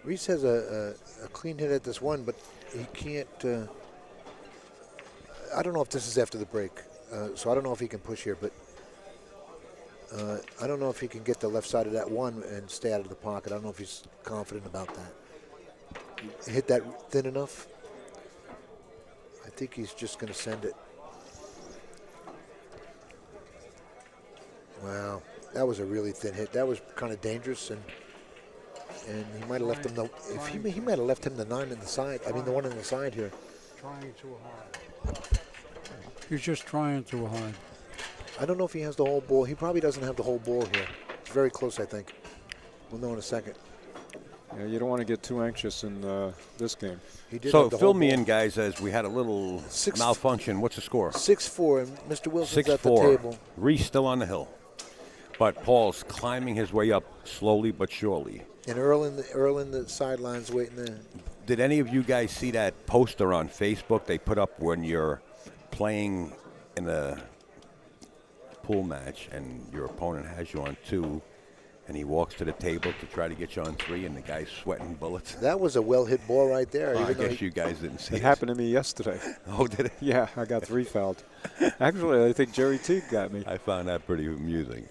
Rhys has a clean hit at this one, but he can't. I don't know if this is after the break, so I don't know if he can push here, but I don't know if he can get the left side of that one and stay out of the pocket. I don't know if he's confident about that. Hit that thin enough. I think he's just going to send it. Wow, that was a really thin hit. That was kind of dangerous, and he might have left him the. If he might have left him the 9 in the side. I mean, the one in the side here. Trying too hard. He's just trying too hard. I don't know if he has the whole ball. He probably doesn't have the whole ball here. It's very close, I think. We'll know in a second. Yeah, you don't want to get too anxious in this game. He did So have the fill whole me ball. in, guys, as we had a little malfunction. What's the score? 6-4, and Mr. Wilson's at the 6-4. table. Rhys still on the hill. But Paul's climbing his way up slowly but surely. And Earl in the sidelines waiting there. Did any of you guys see that poster on Facebook they put up when you're playing in a pool match and your opponent has you on 2 and he walks to the table to try to get you on 3 and the guy's sweating bullets? That was a well-hit ball right there. I even though guess you guys didn't see It it. happened to me yesterday. Oh, did it? Yeah, I got 3 fouled. Actually, I think Jerry Teague got me. I found that pretty amusing.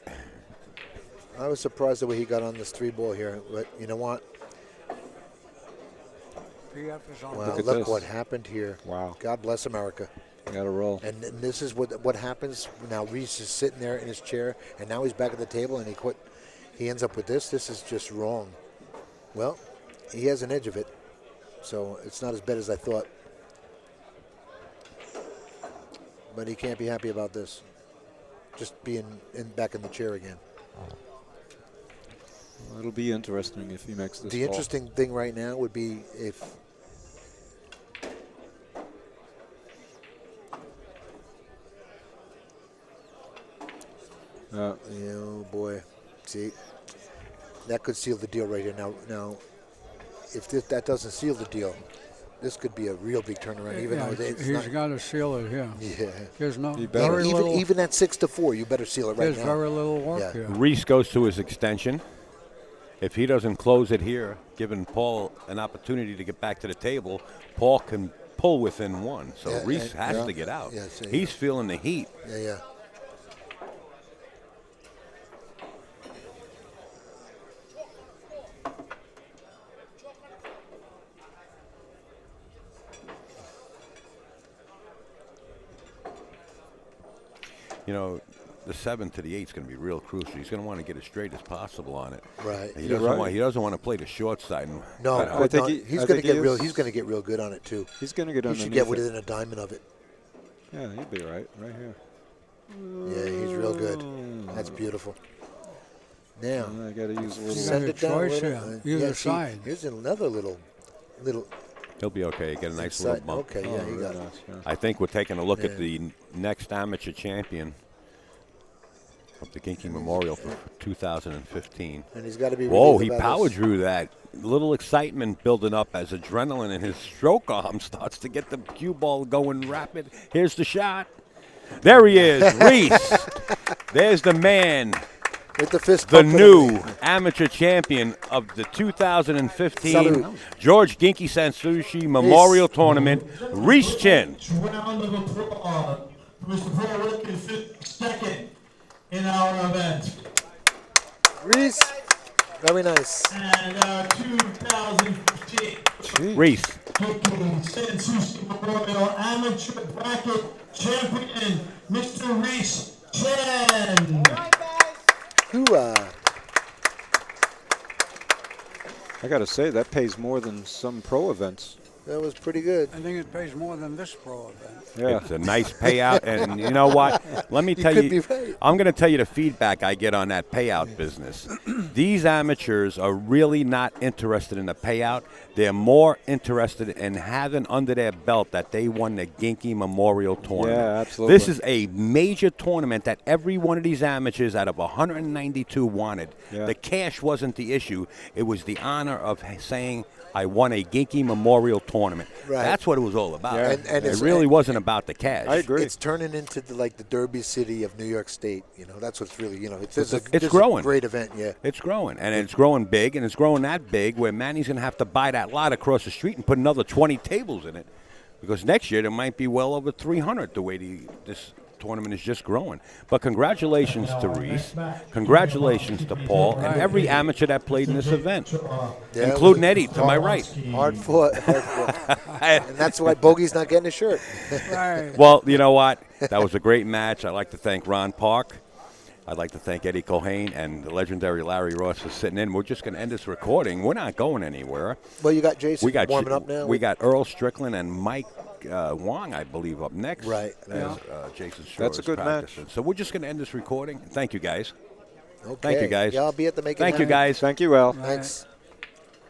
I was surprised the way he got on this 3-ball here, but you know what? PF is on. Well, at look this. what happened here. Wow. God bless America. Got to roll. And this is what happens now. Rhys is sitting there in his chair, and now he's back at the table, and he ends up with this. This is just wrong. Well, he has an edge of it, so it's not as bad as I thought. But he can't be happy about this. Just being back in the chair again. Well, it'll be interesting if he makes this The ball. interesting thing right now would be if oh boy, see, that could seal the deal right here. Now, if that doesn't seal the deal, this could be a real big turnaround. Even though it's he's not. got to seal it here. Yeah. There's no He better. very little. Even at 6-4, you better seal it right There's now. very little work Yeah. here. Rhys goes to his extension. If he doesn't close it here, giving Paul an opportunity to get back to the table, Paul can pull within 1. So Yeah, Rhys has yeah. to get out. Yes, yeah. He's feeling the heat. Yeah. You know, the 7 to the 8 is going to be real crucial. He's going to want to get as straight as possible on it. Right. He You're doesn't right. want. He doesn't want to play the short side. And No, I think he's I going to think get he real. is. He's going to get real good on it too. He's going to get He underneath should get it. within a diamond of it. Yeah, he'll be right here. Yeah, he's real good. That's beautiful. Now, I got to use a little. send got it a down a choice little. here, either see, side. Here's another little. he'll be okay. Get a nice Inside. little bump. Okay, yeah, he very got it. nice, yeah. I think we're taking a look Yeah. at the next amateur champion of the Ginky Memorial for 2015. And he's got to be. Whoa, relieved he about power this. drew that. Little excitement building up as adrenaline in his stroke arm starts to get the cue ball going rapid. Here's the shot. There he is, Rhys. There's the man, With the fist. the bump and new everything. amateur champion of the 2015 Salute. George Ginky Sansushi Memorial Tournament, Rhys Chen. Round of applause for Mr. Paul Wilkins, second in our event. Rhys. Very nice. And our 2015 Rhys, Ginky Sansushi Memorial Amateur Bracket Champion, Mr. Rhys Chen. Hoorah. I got to say that pays more than some pro events. That was pretty good. I think it pays more than this pro event. Yeah. it's a nice payout, and you know what? Let me tell could you, be right. I'm going to tell you the feedback I get on that payout business. These amateurs are really not interested in the payout. They're more interested in having under their belt that they won the Ginky Memorial Tournament. Yeah, absolutely. This is a major tournament that every one of these amateurs out of 192 wanted. Yeah. The cash wasn't the issue. It was the honor of saying, I won a Ginky Memorial Tournament. Right. That's what it was all about. Yeah. And It it's- really and- wasn't about the cash. I agree. It's turning into the Derby City of New York State. You know, that's what's really, It's it's growing. a great event, yeah. It's growing, and it's growing big, and it's growing that big where Manny's going to have to buy that lot across the street and put another 20 tables in it, because next year there might be well over 300 the way this tournament is just growing. But congratulations to Rhys, congratulations to Paul, and every amateur that played in this event, Yeah, including Eddie to my right. Hard fought. And that's why Bogey's not getting a shirt. Right. Well, you know what? That was a great match. I'd like to thank Ron Park. I'd like to thank Eddie Cohane and the legendary Larry Ross for sitting in. We're just going to end this recording. We're not going anywhere. Well, you got Jason We got warming up now. We got Earl Strickland and Mike Wong, I believe, up next. Right. As, Jason Shore That's a is good practicing. match. So we're just going to end this recording. Thank you, guys. Okay. Thank you, guys. Yeah, I'll be at the making. Thank you, happen. guys. Thank you, Al. Thanks.